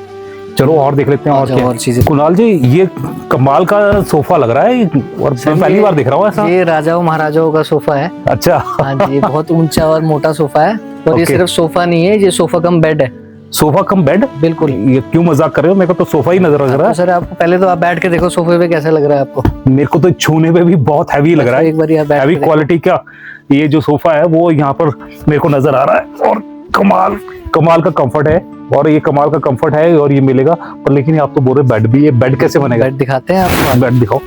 चलो और देख लेते हैं और क्या चीजें। कुणाल जी, ये कमाल का सोफा लग रहा है, और मैं पहली बार देख रहा हूँ ऐसा। ये राजाओं महाराजाओं का सोफा है। अच्छा। हाँ जी, बहुत ऊंचा और मोटा सोफा है, और ये सिर्फ सोफा नहीं है, ये सोफा कम बेड है। Sofa cum bed? बिल्कुल। ये क्यों मजाक कर रहे हो, मेरे को तो सोफा ही नजर आ रहा है। सर आपको पहले तो आप बैठ के देखो सोफे पे कैसा लग रहा है आपको। मेरे को तो छूने पे भी बहुत हैवी लग रहा है, एक बार हैवी क्वालिटी का ये जो सोफा है वो यहाँ पर मेरे को नजर आ रहा है, और कमाल का कंफर्ट है, और ये कमाल का कंफर्ट है, और ये मिलेगा। पर लेकिन आप तो बोल रहे बेड भी है, बेड कैसे बनेगा? बेड दिखाते हैं आपको, बेड दिखाओ।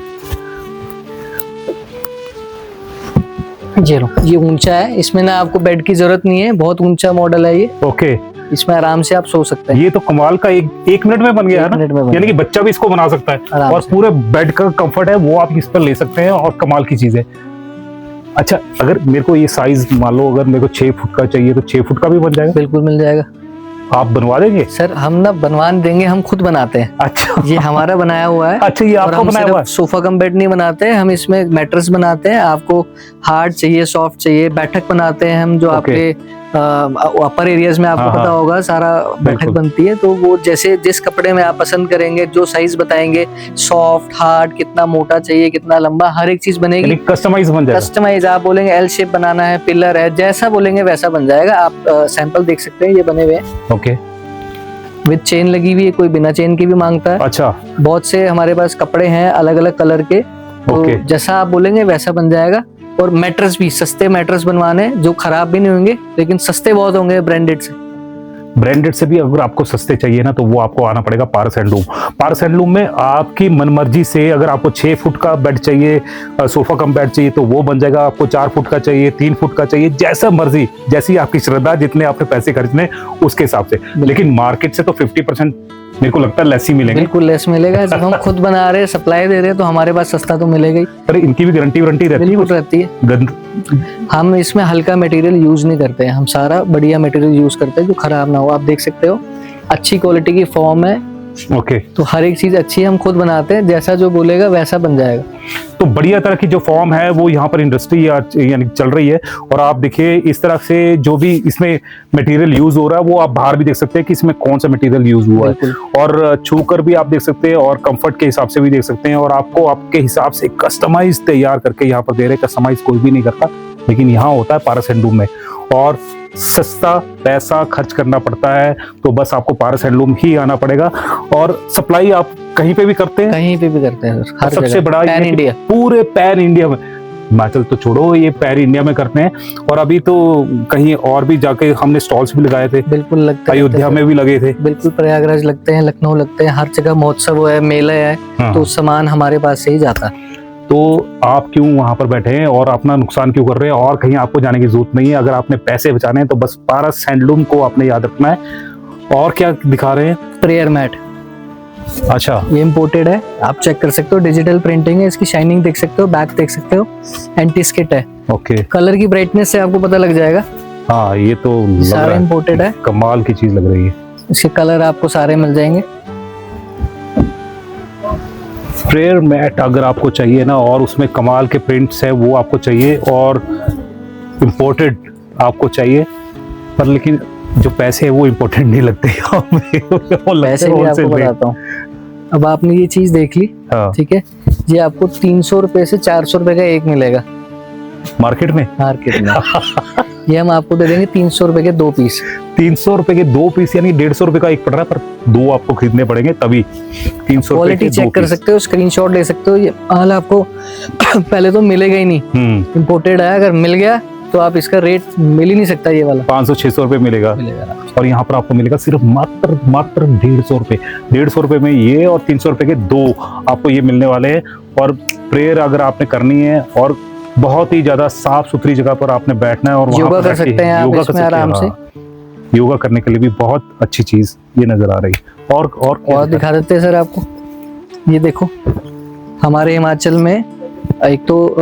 ये ऊंचा है, इसमें ना आपको बेड की जरूरत नहीं है, बहुत ऊंचा मॉडल है ये। ओके। इसमें आराम से आप सो सकते हैं। ये तो कमाल का, एक मिनट में बन गया है ना, यानी कि बच्चा भी इसको बना सकता है, और पूरे बेड का कंफर्ट है वो आप इस पर ले सकते हैं, और कमाल की चीज है। अच्छा, अगर मेरे को ये साइज मान लो, अगर मेरे को 6 फुट का चाहिए तो 6 फुट का भी बन जाएगा? बिल्कुल मिल जाएगा। आप बनवा देंगे? सर हम ना बनवा देंगे, हम खुद बनाते हैं। अच्छा, ये हमारा बनाया हुआ है। अच्छा, ये आपका बनाया हुआ है? सोफा कम बेड नहीं बनाते, हम इसमें मैट्रेस बनाते हैं। आपको हार्ड चाहिए, सॉफ्ट चाहिए, बैठक बनाते हैं हम, जो आपके अपर एरियाज में आपको पता होगा सारा बैठक बनती है। तो वो जैसे जिस कपड़े में आप पसंद करेंगे, जो साइज बताएंगे, सॉफ्ट, हार्ड, कितना मोटा चाहिए, कितना लंबा, हर एक चीज बनेगी। कस्टमाइज बन जाएगा? कस्टमाइज, आप बोलेंगे एल शेप बनाना है, पिलर है, जैसा बोलेंगे वैसा बन जाएगा। आप सैंपल देख सकते हैं, ये बने हुए हैं। ओके। विद चेन लगी हुई है, कोई बिना चेन की भी मांगता है। अच्छा। बहुत से हमारे पास कपड़े हैं अलग अलग कलर के, तो जैसा आप बोलेंगे वैसा बन जाएगा। और मैट्रेस भी सस्ते मैट्रेस बनवाने जो खराब भी नहीं होंगे, लेकिन सस्ते बहुत होंगे ब्रांडेड से। ब्रांडेड से भी अगर आपको सस्ते चाहिए ना, तो वो आपको आना पड़ेगा पारस हैंडलूम। पारस हैंडलूम में आपकी मनमर्जी से, अगर आपको 6 फुट का बेड चाहिए, सोफा कम बेड चाहिए, तो वो बन जाएगा। आपको 4 फुट का चाहिए, 3 फुट का चाहिए, जैसा मर्जी, जैसी आपकी श्रद्धा, जितने आपने पैसे खर्चने उसके हिसाब से। लेकिन मार्केट से तो 50% मेरे को लगता है लेस ही मिलेंगे। बिल्कुल लेस मिलेगा। जब हम खुद बना रहे हैं, सप्लाई दे रहे हैं, तो हमारे पास सस्ता तो मिलेगा ही। अरे इनकी भी गारंटी रहती है? बिल्कुल रहती है। हम इसमें हल्का मटेरियल यूज नहीं करते हैं, हम सारा बढ़िया मटेरियल यूज करते हैं जो खराब ना हो। आप देख सकते हो अच्छी क्वालिटी की फॉर्म है। ओके। तो हर एक चीज अच्छी हम खुद बनाते हैं, जैसा जो बोलेगा वैसा बन जाएगा। तो बढ़िया तरह की जो फॉर्म है वो यहाँ पर इंडस्ट्री यानी चल रही है। और आप देखिए इस तरह से जो भी इसमें मटेरियल यूज हो रहा है, वो आप बाहर भी देख सकते हैं कि इसमें कौन सा मटेरियल यूज हुआ है, और छू कर भी आप देख सकते हैं, और कंफर्ट के हिसाब से भी देख सकते हैं। और आपको आपके हिसाब से कस्टमाइज तैयार करके यहाँ पर दे रहे हैं। कस्टमाइज कोई भी नहीं करता, लेकिन यहाँ होता है पारस हैंडलूम में। और सस्ता पैसा खर्च करना पड़ता है, तो बस आपको पारस हैंडलूम ही आना पड़ेगा। और सप्लाई आप कहीं पे भी करते हैं? कहीं पे भी करते हैं सर, हर सबसे जगह। बड़ा पैन इंडिया, पूरे पैन इंडिया में। हिमाचल तो छोड़ो, ये पैन इंडिया में करते हैं। और अभी तो कहीं और भी जाके हमने स्टॉल्स भी लगाए थे। बिल्कुल लगते हैं, अयोध्या में भी लगे थे। बिल्कुल प्रयागराज लगते हैं, लखनऊ लगते हैं, हर जगह महोत्सव है, मेला है। हाँ। तो सामान हमारे पास से ही जाता है। तो आप क्यों वहां पर बैठे हैं और अपना नुकसान क्यों कर रहे हैं? और कहीं आपको जाने की जरूरत नहीं है। अगर आपने पैसे बचाने हैं तो बस पारस हैंडलूम को आपने याद रखना है। और क्या दिखा रहे हैं? Prayer mat. अच्छा, ये इम्पोर्टेड है, आप चेक कर सकते हो। डिजिटल प्रिंटिंग है, इसकी शाइनिंग देख सकते हो, बैक देख सकते हो, एंटी स्किट है। ओके। कलर की ब्राइटनेस से आपको पता लग जाएगा। हाँ, ये तो लग रहा सारा है इम्पोर्टेड है, कमाल की चीज लग रही है। इसके कलर आपको सारे मिल जाएंगे। प्रेयर मैट अगर आपको चाहिए ना, और उसमें कमाल के प्रिंट्स है वो आपको चाहिए, और इम्पोर्टेड आपको चाहिए, पर लेकिन जो पैसे है वो इम्पोर्टेंट नहीं लगते। पैसे भी आपको बताता हूँ। अब आपने ये चीज देख ली, हाँ। ठीक है, ये आपको 300 रुपए से 400 रुपए का एक मिलेगा मार्केट में। ये हम आपको दे देंगे 300 रुपए के 2 पीस। 300 रुपए के 2 पीस, यानी 150 रुपए का एक पड़ रहा है, पर 2 आपको खरीदने पड़ेंगे तभी 300 रुपए क्वालिटी के 2 चेक कर पीस। सकते हो, स्क्रीनशॉट ले सकते हो। ये माल आपको पहले तो मिलेगा ही नहीं, इम्पोर्टेड है। अगर मिल गया तो आप इसका रेट मिल ही नहीं सकता, ये वाला 500-600 रुपए मिलेगा। और यहाँ पर आपको मिलेगा सिर्फ मात्र 150 रुपए। 150 रुपए में ये, और 300 रुपए के 2 आपको ये मिलने वाले हैं। और प्रेयर अगर आपने करनी है, और बहुत ही ज्यादा साफ सुथरी जगह पर आपने बैठना है, और वहाँ योगा पर कर सकते हैं आप योगा इसमें आराम से। योगा करने के लिए भी बहुत अच्छी चीज ये नजर आ रही है। और दिखा देते हैं सर आपको। ये देखो, हमारे हिमाचल में एक तो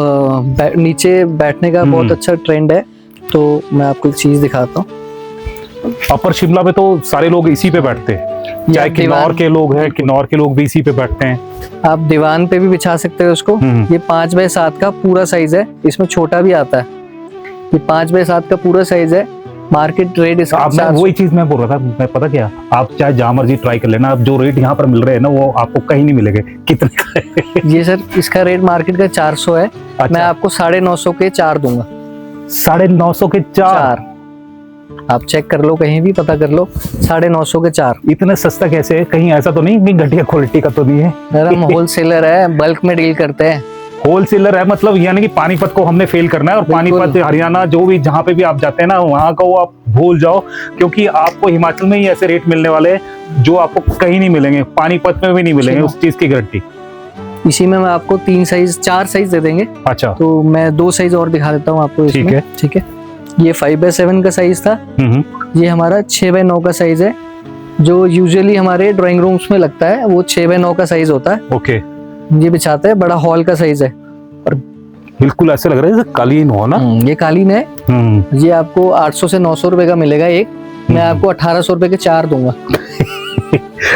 नीचे बैठने का बहुत अच्छा ट्रेंड है। तो मैं आपको एक चीज दिखाता हूँ। अपर शिमला में तो सारे लोग इसी पे बैठते हैं, चाहे किन्नौर के लोग हैं, किन्नौर के लोग भी इसी पे बैठते हैं। आप दीवान पे भी बिछा सकते हो इसको। ये 5x7 का पूरा साइज है, इसमें छोटा भी आता है। ये 5x7 का पूरा साइज है। मार्केट रेट इसका वही चीज मैं बोल रहा था। मैं पता क्या, आप चाहे जहाँ मर्जी ट्राई कर लेना, अब जो रेट यहाँ पर मिल रहे हैं ना, वो आपको कहीं नहीं मिलेंगे। कितने का है? ये सर इसका रेट मार्केट का 400 है। अच्छा। मैं आपको 950 के 4 दूंगा। 950 के 4? आप चेक कर लो, कहीं भी पता कर लो, 950 के 4। इतना सस्ता कैसे है? कहीं ऐसा तो नहीं घटिया क्वालिटी का तो नहीं है? सर हम होलसेलर है, बल्क में डील करते हैं। होलसेलर है मतलब, यानी कि पानीपत को हमने फेल करना है, और पानीपत हरियाणा जो भी जहाँ पे भी आप जाते हैं ना, वहाँ का वो आप भूल जाओ, क्योंकि आपको हिमाचल में ही ऐसे रेट मिलने वाले हैं जो आपको कहीं नहीं मिलेंगे, पानीपत में भी नहीं मिलेंगे, उस चीज की गारंटी। इसी में मैं आपको 4 साइज दे देंगे। अच्छा, तो मैं 2 साइज और दिखा देता हूँ आपको इसमें। ठीक है, ठीक है। ये 5x7 का साइज था। ये हमारा 6x9 का साइज है, जो यूजुअली हमारे ड्राइंग रूम्स में लगता है, वो 6x9 का साइज होता है। ओके। ये बिछाते हैं, बड़ा हॉल का साइज है। और बिल्कुल ऐसे लग रहा है जैसे कालीन हो ना। ये कालीन है। ये आपको 800 से 900 रुपए का मिलेगा एक। मैं आपको 1800 रुपए के 4 दूंगा।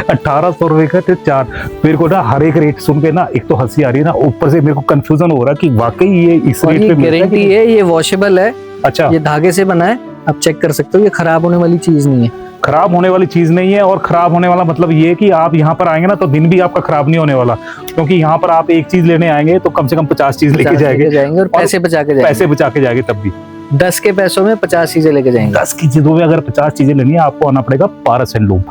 1800 रुपए का 4? मेरे को ना हर एक रेट सुन के ना, एक तो हंसी आ रही है ना, ऊपर से मेरे को कंफ्यूजन हो रहा है कि वाकई ये इस रेट पे मिलता है। गारंटी है, ये वॉशेबल है। अच्छा, ये धागे से बना है, आप चेक कर सकते हो। ये खराब होने वाली चीज नहीं है। खराब होने वाली चीज नहीं है। और खराब होने वाला मतलब ये कि आप यहाँ पर आएंगे ना, तो दिन भी आपका खराब नहीं होने वाला, क्योंकि यहाँ पर आप एक चीज लेने आएंगे तो कम से कम 50 चीज लेके जाएंगे, और पैसे बचा के जाएंगे। तब भी 10 के पैसों में 50 चीजें लेके जाएंगे। 10 की चीजों में अगर 50 चीजें लेनी है, आपको आना पड़ेगा पारस हैंडलूम।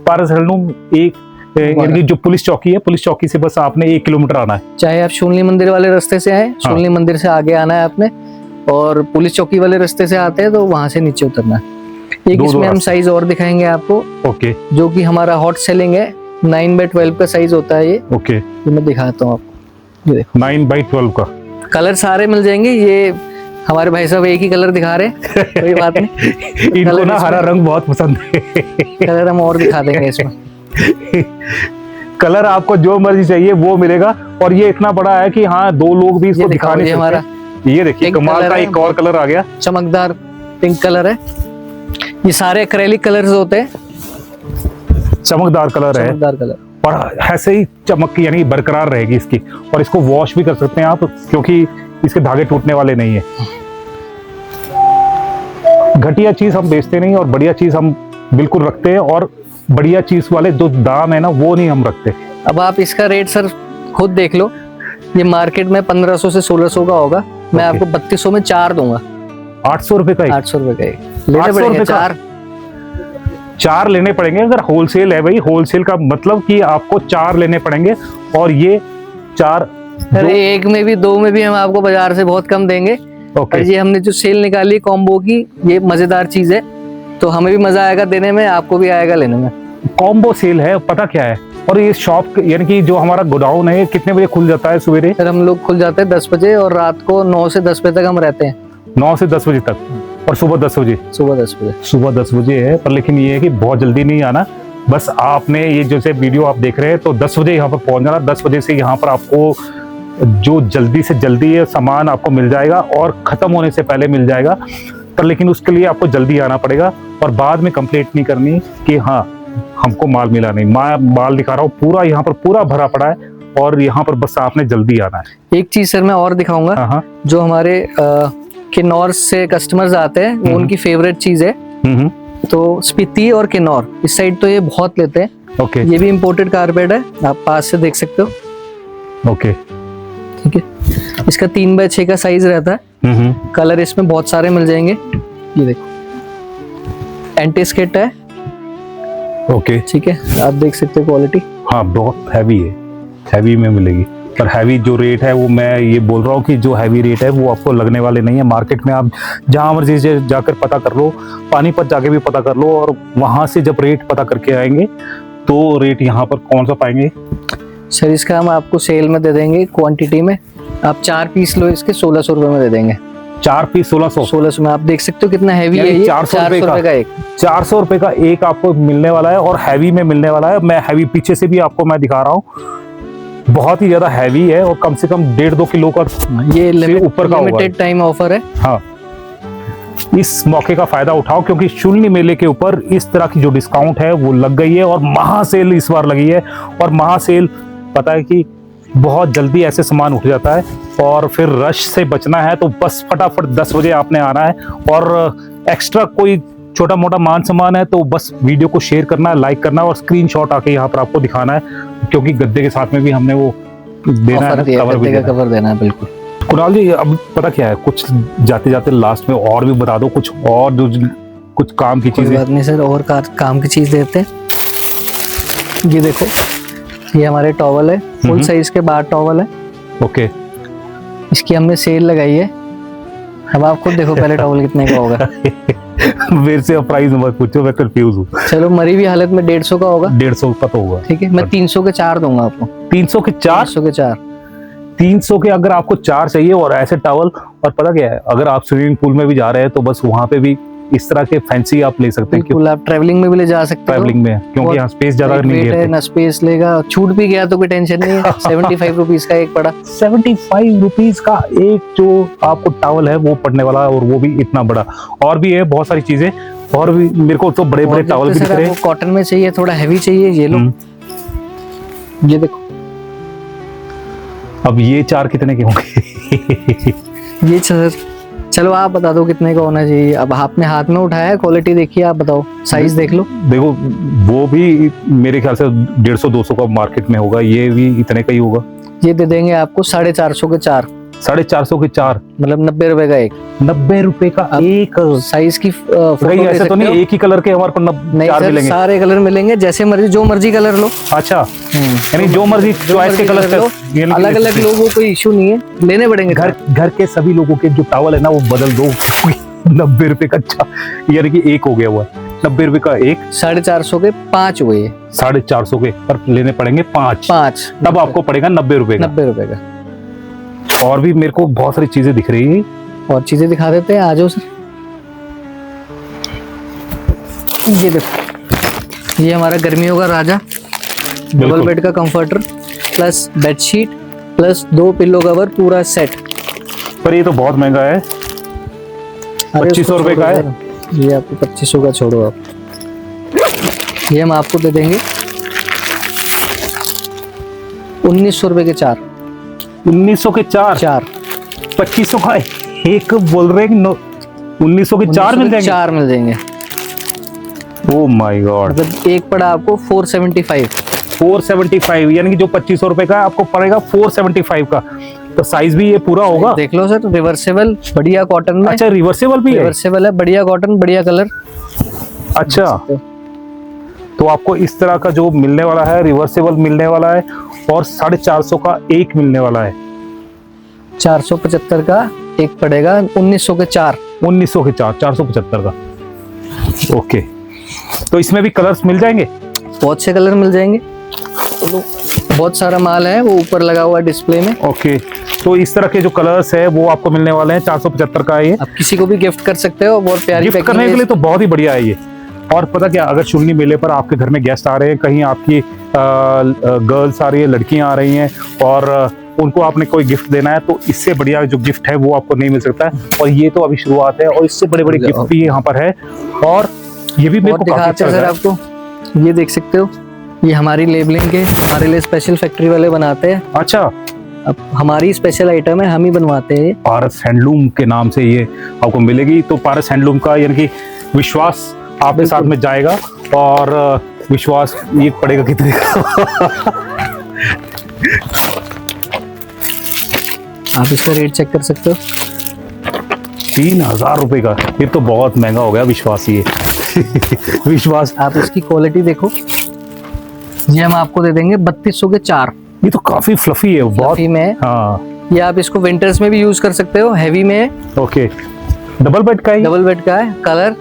पारस हैंडलूम एक यानी कि जो पुलिस चौकी है, पुलिस चौकी से बस आपने 1 किलोमीटर आना है। चाहे आप शून्य मंदिर वाले रास्ते से आए, शून्य मंदिर से आगे आना है आपने, और पुलिस चौकी वाले रास्ते से आते हैं तो वहां से नीचे उतरना है। एक इसमें हम साइज और दिखाएंगे आपको, ओके, जो कि हमारा हॉट सेलिंग है। 9x12 का साइज होता है ये। ओके, ये मैं दिखाता हूँ आपको, ये देखो 9x12 का। कलर सारे मिल जाएंगे। ये हमारे भाई साहब एक ही कलर दिखा रहे हैं, कोई बात नहीं। इनको ना हरा रंग बहुत पसंद है। कलर हम और दिखा देंगे इसमें। कलर आपको जो मर्जी चाहिए वो मिलेगा, और ये इतना बड़ा है कि हाँ 2 लोग भी इसको दिखा नहीं सकते। ये देखिए कमाल का एक और कलर आ गया, चमकदार पिंक कलर है। ये सारे एक्रेलिक कलर्स होते हैं, चमकदार कलर है, चमकदार कलर, और ऐसे ही चमक यानी बरकरार रहेगी इसकी। और इसको वॉश भी कर सकते हैं आप, क्योंकि इसके धागे टूटने वाले नहीं है। घटिया चीज हम बेचते नहीं, और बढ़िया चीज हम बिल्कुल रखते हैं, और बढ़िया चीज वाले जो दाम है ना वो नहीं हम रखते। अब आप इसका रेट सर खुद देख लो। ये मार्केट में 1500 से 1600 का होगा, मैं आपको 3200 में 4 दूंगा। 800 रुपए का, 800 रुपए का लेने पड़ेंगे। 4 लेने पड़ेंगे। अगर होलसेल है भाई, होलसेल का मतलब कि आपको 4 लेने पड़ेंगे, और ये 4 एक में भी 2 में भी हम आपको बाजार से बहुत कम देंगे। और ये हमने जो सेल निकाली कॉम्बो की, ये मजेदार चीज है, तो हमें भी मजा आएगा देने में, आपको भी आएगा लेने में। कॉम्बो सेल है, पता क्या है। और ये शॉप यानी कि जो हमारा गोडाउन है कितने बजे खुल जाता है सवेरे? सर हम लोग खुल जाते हैं 10 बजे, और रात को 9 से 10 बजे तक हम रहते हैं। 9 से 10 बजे तक, और सुबह 10 बजे? सुबह 10 बजे। सुबह 10 बजे है, पर लेकिन ये है कि बहुत जल्दी नहीं आना। बस आपने ये जैसे वीडियो आप देख रहे हैं तो 10 बजे यहाँ पर पहुंच जाना। 10 बजे से यहाँ पर आपको जो जल्दी से जल्दी है सामान आपको मिल जाएगा, और खत्म होने से पहले मिल जाएगा। पर लेकिन उसके लिए आपको जल्दी आना पड़ेगा, और बाद में कंप्लेंट नहीं करनी कि हाँ हमको माल मिला नहीं। मैं माल दिखा रहा हूँ पूरा, यहाँ पर पूरा भरा पड़ा है, और यहाँ पर बस आपने जल्दी आना है। एक चीज सर मैं और दिखाऊंगा, जो हमारे किन्नौर से कस्टमर्स आते हैं, वो उनकी फेवरेट चीज है। तो स्पीति और किन्नौर इस साइड तो ये बहुत लेते हैं। ओके, ये भी इम्पोर्टेड कारपेट है, आप पास से देख सकते हो। ओके, ठीक है। इसका 3x6 का साइज रहता है। कलर इसमें बहुत सारे मिल जाएंगे। ये देखो एंटी स्किट है। ओके, ठीक है, आप देख सकते हो क्वालिटी। हाँ बहुत हैवी है, हैवी में मिलेगी। पर हैवी जो रेट है वो मैं ये बोल रहा हूँ कि जो हैवी रेट है वो आपको लगने वाले नहीं है। मार्केट में आप जहाँ मर्जी से जाकर पता कर लो, पानीपत जाके भी पता कर लो, और वहाँ से जब रेट पता करके आएंगे तो रेट यहाँ पर कौन सा पाएंगे? सर इसका हम आपको सेल में दे देंगे क्वांटिटी में। आप 4 पीस लो, इसके 1600 रुपए में दे देंगे। 4 पीस 1600 में। आप देख सकते हो कितना हैवी है ये। 400 रुपए का एक, 400 रुपए का एक आपको मिलने वाला है, और हैवी में मिलने वाला है। मैं हैवी पीछे से भी आपको मैं दिखा रहा हूँ, बहुत ही ज्यादा हैवी है, और कम से कम 1.5-2 किलो का ये ऊपर का लिमिटेड टाइम ऑफर है। हाँ, इस मौके का फायदा उठाओ, क्योंकि शून्य मेले के ऊपर इस तरह की जो डिस्काउंट है वो लग गई है, और महासेल इस बार लगी है। और महासेल पता है कि बहुत जल्दी ऐसे सामान उठ जाता है, और फिर रश से बचना है तो बस फटाफट 10 बजे आपने आना है। और एक्स्ट्रा कोई छोटा मोटा मान सामान है तो बस वीडियो को शेयर करना है, लाइक करना है, और स्क्रीनशॉट आके यहाँ पर आपको दिखाना है, क्योंकि गद्दे के साथ में भी हमने वो देना है, कवर देना है। बिल्कुल कुणाल जी, अब पता क्या है, कुछ जाते जाते लास्ट में और भी बता दो, कुछ और जो कुछ काम की चीजें। बात नहीं सर, और काम की चीज देते हैं। ये देखो, ये हमारे टॉवल है, फुल साइज के 12 टॉवल है। ओके, इसकी हमने सेल लगाई है। अब आप खुद देखो पहले टॉवल कितने का होगा। मेरे से प्राइस मत पूछो, मैं कंफ्यूज हूँ। चलो मरी हुई हालत में 150 का होगा। 150 का तो होगा। ठीक है, मैं 300 के 4 दूंगा आपको। 300 के 4? 300 के 4। 300 के अगर आपको 4 चाहिए, और ऐसे टॉवल, और पता क्या है, अगर आप स्विमिंग पूल में भी जा रहे हैं तो बस वहां पे भी इस तरह के फैंसी आप ले सकते हैं। बिल्कुल, आप ट्रैवलिंग में भी ले जा सकते हो। ट्रैवलिंग में, क्योंकि यहाँ स्पेस ज्यादा नहीं है ना, स्पेस लेगा। छूट भी गया तो कोई टेंशन नहीं है। 75 रुपीज का एक पड़ा। 75 रुपीज का एक जो आपको टॉवल है वो पड़ने वाला है, और वो भी इतना बड़ा। और भी है बहुत सारी चीजें, और भी मेरे को तो बड़े बड़े टॉवल भी दिख रहे हैं। कॉटन में चाहिए, थोड़ा हैवी चाहिए, ये लो। ये देखो, अब ये 4 कितने के होंगे? ये चलो आप बता दो कितने का होना चाहिए। अब आपने हाथ में उठाया है, क्वालिटी देखिए, आप बताओ, साइज देख लो। देखो, वो भी मेरे ख्याल से 150-200 का मार्केट में होगा, ये भी इतने का ही होगा। ये दे देंगे आपको 450 के 4। 450 के 4, मतलब 90 रुपए का एक। 90 रुपए का एक। साइज की फोटो कहीं ले ऐसा तो सकते नहीं हो। एक ही कलर के हमारे को नहीं 4 सर, मिलेंगे? सारे कलर मिलेंगे, जैसे मर्जी जो मर्जी कलर लो। अच्छा, यानी जो मर्जी चॉइस के कलर लो, अलग अलग लो, वो कोई इशू नहीं है, लेने पड़ेंगे। घर के सभी लोगों के जो टॉवल है ना वो बदल दो। 90 रुपए का यानी कि एक हो गया हुआ, 90 रुपए का एक। 450 के 5 हुए। 450 के पर लेने पड़ेंगे 5, तब आपको पड़ेगा 90 रुपए का। 90 रुपए का। और भी मेरे को बहुत सारी चीजें दिख रही है, और चीजें दिखा देते हैं, आ जाओ सर। ये देखो, ये हमारा गर्मियों का राजा डबल बेड का comforter plus bedsheet plus 2 pillow cover, पूरा सेट। पर ये तो बहुत महंगा है, 2500 रुपए का है। ये आपको 2500 का छोड़ो आप, ये हम आपको दे देंगे 1900 रुपए के 4। 1900 के 4, 2500 का एक बोल रहे हैं। 1900 के 4 मिल जाएंगे? 4 मिल जाएंगे। ओह माय गॉड, मतलब एक पड़ा आपको 475। 475 यानी कि जो 2500 रुपए का आपको पड़ेगा 475 का। तो साइज भी ये पूरा होगा? देख लो सर, रिवर्सेबल बढ़िया कॉटन में। अच्छा, रिवर्सेबल भी है? रिवर्सेबल है, बढ़िया कॉटन, बढ़िया कलर। अच्छा, तो आपको इस तरह का जो मिलने वाला है रिवर्सेबल मिलने वाला है, और 450 का एक मिलने वाला है। 475 का एक पड़ेगा, 1900 के 4। 1900 के 4, 475 का। ओके, तो इसमें भी कलर्स मिल जाएंगे? बहुत से कलर मिल जाएंगे, बहुत सारा माल है, वो ऊपर लगा हुआ है डिस्प्ले में। ओके, तो इस तरह के जो कलर्स है वो आपको मिलने वाले हैं। 475 का है ये। आप किसी को भी गिफ्ट कर सकते हो, बहुत प्यारी गिफ्ट करने के लिए तो बहुत ही बढ़िया है ये। और पता क्या, अगर चुन्नी मेले पर आपके घर में गेस्ट आ रहे हैं, कहीं आपकी गर्ल्स आ रही है, लड़कियां आ रही हैं, और उनको आपने कोई गिफ्ट देना है, तो इससे बढ़िया जो गिफ्ट है वो आपको नहीं मिल सकता है। और ये तो अभी शुरुआत है, और इससे बड़े बड़े गिफ्ट भी यहाँ पर है। और ये भी मेरे को काफी अच्छा लगा। आपको ये देख सकते हो, ये हमारी लेबलिंग के हमारे लिए स्पेशल फैक्ट्री वाले बनाते हैं। अच्छा, अब हमारी स्पेशल आइटम है, हम ही बनवाते हैं। पारस हैंडलूम के नाम से ये आपको मिलेगी। तो पारस हैंडलूम का यानी कि विश्वास आपके साथ में जाएगा, और विश्वास ये पड़ेगा कितने का? आप इसका रेट चेक कर सकते हो, 3000 रुपए का। ये तो बहुत महंगा हो गया विश्वास ये। विश्वास। आप इसकी क्वालिटी देखो, ये हम आपको दे देंगे 3200 के 4। ये तो काफी फ्लफी है, बहुत। में हाँ, ये आप इसको विंटर्स में भी यूज कर सकते हो, हैवी में है। ओके, डबल बेड का है? डबल बेड का है। कलर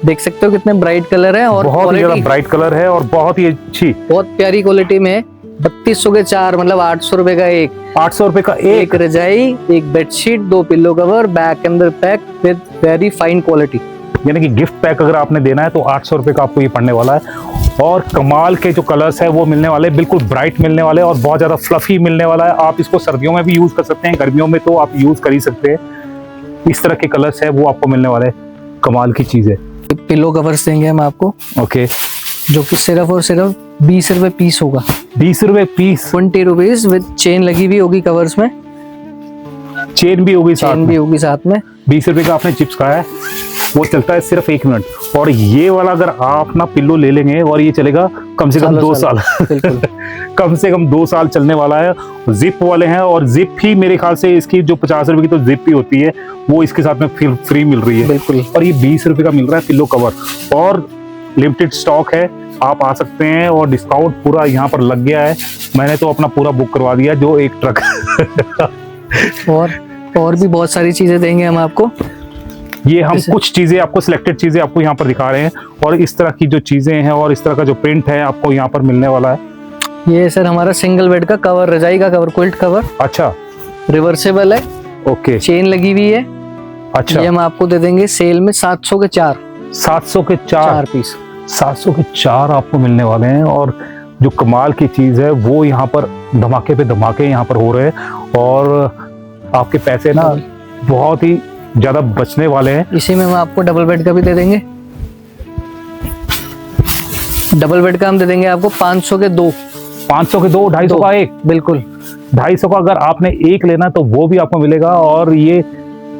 देख सकते हो कितने ब्राइट कलर है, और बहुत ही ज्यादा ब्राइट कलर है, और बहुत ही अच्छी, बहुत प्यारी क्वालिटी में। 3200 के 4 मतलब 800 रुपए का एक। 800 रुपए का एक रजाई, एक बेडशीट, 2 पिल्लो कवर, बैक अंदर pack with very fine quality. यानी कि गिफ्ट पैक अगर आपने देना है तो 800 रुपए का आपको ये पड़ने वाला है। और कमाल के जो कलर्स है वो मिलने वाले, बिल्कुल ब्राइट मिलने वाले, और बहुत ज्यादा फ्लफी मिलने वाला है। आप इसको सर्दियों में भी यूज कर सकते हैं, गर्मियों में तो आप यूज कर ही सकते हैं। इस तरह के कलर्स है वो आपको मिलने वाले, कमाल की चीज है। पिलो कवर्स देंगे हम आपको, ओके, जो कि सिर्फ और सिर्फ 20 रुपए पीस होगा। 20 रुपए पीस? 20 रुपीज विद चेन लगी हुई होगी कवर्स में। चेन भी होगी साथ में? भी होगी साथ में। 20 रुपए का आपने चिप्स खाया है, वो चलता है सिर्फ 1 मिनट। और ये वाला अगर आप ना पिल्लो ले लेंगे, और ये चलेगा कम से कम 2 साल। बिल्कुल। कम से कम 2 साल चलने वाला है। जिप वाले हैं, और जिप ही मेरे ख्याल से इसकी जो 50 रुपए की तो जिप ही होती है, वो इसके साथ में फ्री मिल रही है। बिल्कुल। और ये 20 रुपए का मिल रहा है पिल्लो कवर, और लिमिटेड स्टॉक है, आप आ सकते हैं। और डिस्काउंट पूरा यहाँ पर लग गया है। मैंने तो अपना पूरा बुक करवा दिया, जो एक ट्रक। और भी बहुत सारी चीजें देंगे हम आपको। ये हम कुछ चीजें आपको, सिलेक्टेड चीजें आपको यहाँ पर दिखा रहे हैं, और इस तरह की जो चीजें हैं और इस तरह का जो प्रिंट है आपको यहाँ पर मिलने वाला है। ये सर हमारा सिंगल बेड का कवर, रजाई का कवर, क्विल्ट कवर। अच्छा, रिवर्सेबल है, ओके, चेन लगी हुई है। अच्छा, ये हम आपको दे देंगे सेल में 700 के 4। 700 के 4 पीस। 700 के 4 आपको मिलने वाले हैं। और जो कमाल की चीज है वो यहाँ पर धमाके पे धमाके यहाँ पर हो रहे हैं, और आपके पैसे ना बहुत ही ज्यादा बचने वाले हैं। इसी में हम आपको डबल बेड का भी दे देंगे। डबल बेड का हम दे देंगे आपको 500 के 2। 500 के 2, 250 का एक? बिल्कुल। 250 का अगर आपने एक लेना तो वो भी आपको मिलेगा, और ये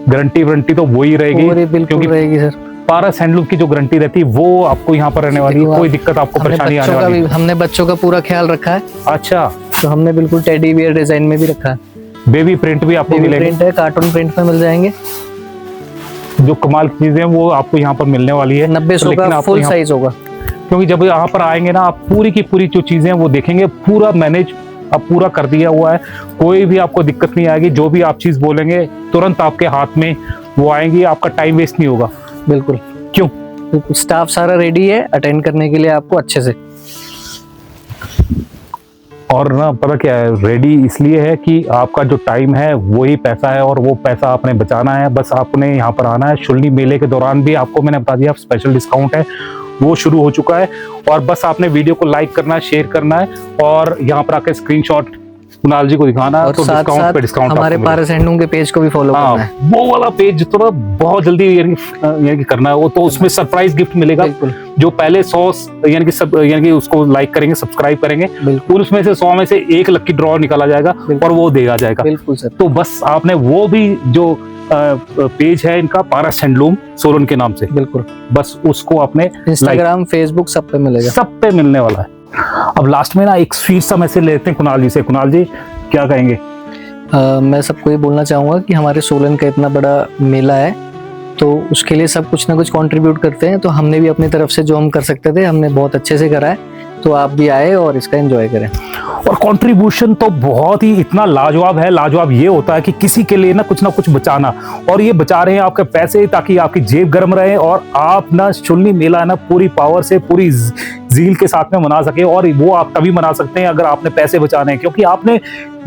गारंटी तो वो ही रहेगी, क्योंकि रहेगी सर। पारस हैंडलूम की जो गारंटी रहती है वो आपको यहाँ पर रहने वाली है। कोई दिक्कत आपको परेशानी आने वाली है। हमने बच्चों का पूरा ख्याल रखा है। अच्छा, तो हमने बिल्कुल टेडी बियर डिजाइन में भी रखा है। बेबी प्रिंट भी आपको बेबी मिलेंगे, प्रिंट है, कार्टून प्रिंट में मिल जाएंगे। जो कमाल की चीजें वो आपको यहाँ पर मिलने वाली है। 90-100 लेकिन का आपको फुल यहाँ- साइज होगा। क्योंकि जब यहाँ पर आएंगे ना आप पूरी की पूरी जो चीजें हैं वो देखेंगे, पूरा मैनेज अब पूरा कर दिया हुआ है, कोई भी आपको दिक्कत नहीं आएगी। जो भी आप चीज बोलेंगे तुरंत आपके हाथ में वो आएंगी, आपका टाइम वेस्ट नहीं होगा। बिल्कुल, क्यों? स्टाफ सारा रेडी है अटेंड करने के लिए आपको अच्छे से। और ना पता क्या है, रेडी इसलिए है कि आपका जो टाइम है वही पैसा है, और वो पैसा आपने बचाना है। बस आपने यहाँ पर आना है। शुल्नी मेले के दौरान भी आपको मैंने बता दिया स्पेशल डिस्काउंट है, वो शुरू हो चुका है। और बस आपने वीडियो को लाइक करना है, शेयर करना है, और यहाँ पर आके स्क्रीनशॉट कुणाल जी को दिखाना है, और तो साथ डिस्काउंट पे साथ डिस्काउंट हमारे पारस हैंडलूम के पेज को भी फॉलो करना है। वो वाला पेज तो ना बहुत जल्दी यानी कि करना है वो, तो उसमें सरप्राइज गिफ्ट मिलेगा। बिल्कुल, जो पहले 100 यानी कि सब यानी कि उसको लाइक करेंगे, सब्सक्राइब करेंगे, बिल्कुल, उसमें से 100 में से एक लकी ड्रॉ निकाला जाएगा और वो देगा जाएगा। बिल्कुल सर। तो बस आपने वो भी जो पेज है इनका पारस हैंडलूम सोलन के नाम से, बिल्कुल, बस उसको आपने इंस्टाग्राम, फेसबुक सब पे मिलेगा, सब पे मिलने वाला है। अब लास्ट में ना एक स्वीट सा मैसेज लेते हैं कुणाल जी से। कुणाल जी क्या कहेंगे? मैं सबको ये बोलना चाहूँगा कि हमारे सोलन का इतना बड़ा मेला है, तो उसके लिए सब कुछ ना कुछ कंट्रीब्यूट करते हैं। तो हमने भी अपनी तरफ से जो हम कर सकते थे हमने बहुत अच्छे से करा है। तो आप भी आए और इसका एंजॉय करें। और कंट्रीब्यूशन तो बहुत ही इतना लाजवाब है। लाजवाब ये होता है कि किसी के लिए ना कुछ बचाना, और ये बचा रहे हैं आपके पैसे ताकि आपकी जेब गर्म रहे, और आप ना शुल्नी मेला ना पूरी पावर से, पूरी जील के साथ में मना सके। और वो आप तभी मना सकते हैं अगर आपने पैसे बचाने हैं, क्योंकि आपने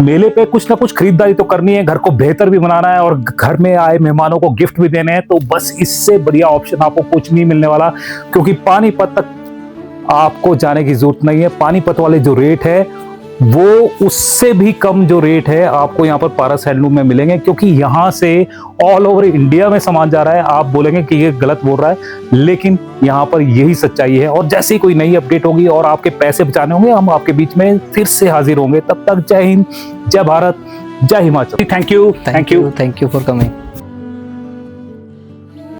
मेले पे कुछ ना कुछ खरीदारी तो करनी है, घर को बेहतर भी बनाना है, और घर में आए मेहमानों को गिफ्ट भी देने हैं। तो बस इससे बढ़िया ऑप्शन आपको कुछ नहीं मिलने वाला, क्योंकि पानीपत तक आपको जाने की जरूरत नहीं है। पानीपत वाले जो रेट है वो उससे भी कम जो रेट है आपको यहाँ पर पारस हैंडलूम में मिलेंगे, क्योंकि यहाँ से ऑल ओवर इंडिया में सामान जा रहा है। आप बोलेंगे कि ये गलत बोल रहा है, लेकिन यहाँ पर यही सच्चाई है। और जैसे ही कोई नई अपडेट होगी और आपके पैसे बचाने होंगे, हम आपके बीच में फिर से हाजिर होंगे। तब तक जय हिंद, जय भारत, जय Himachal. Thank you for coming.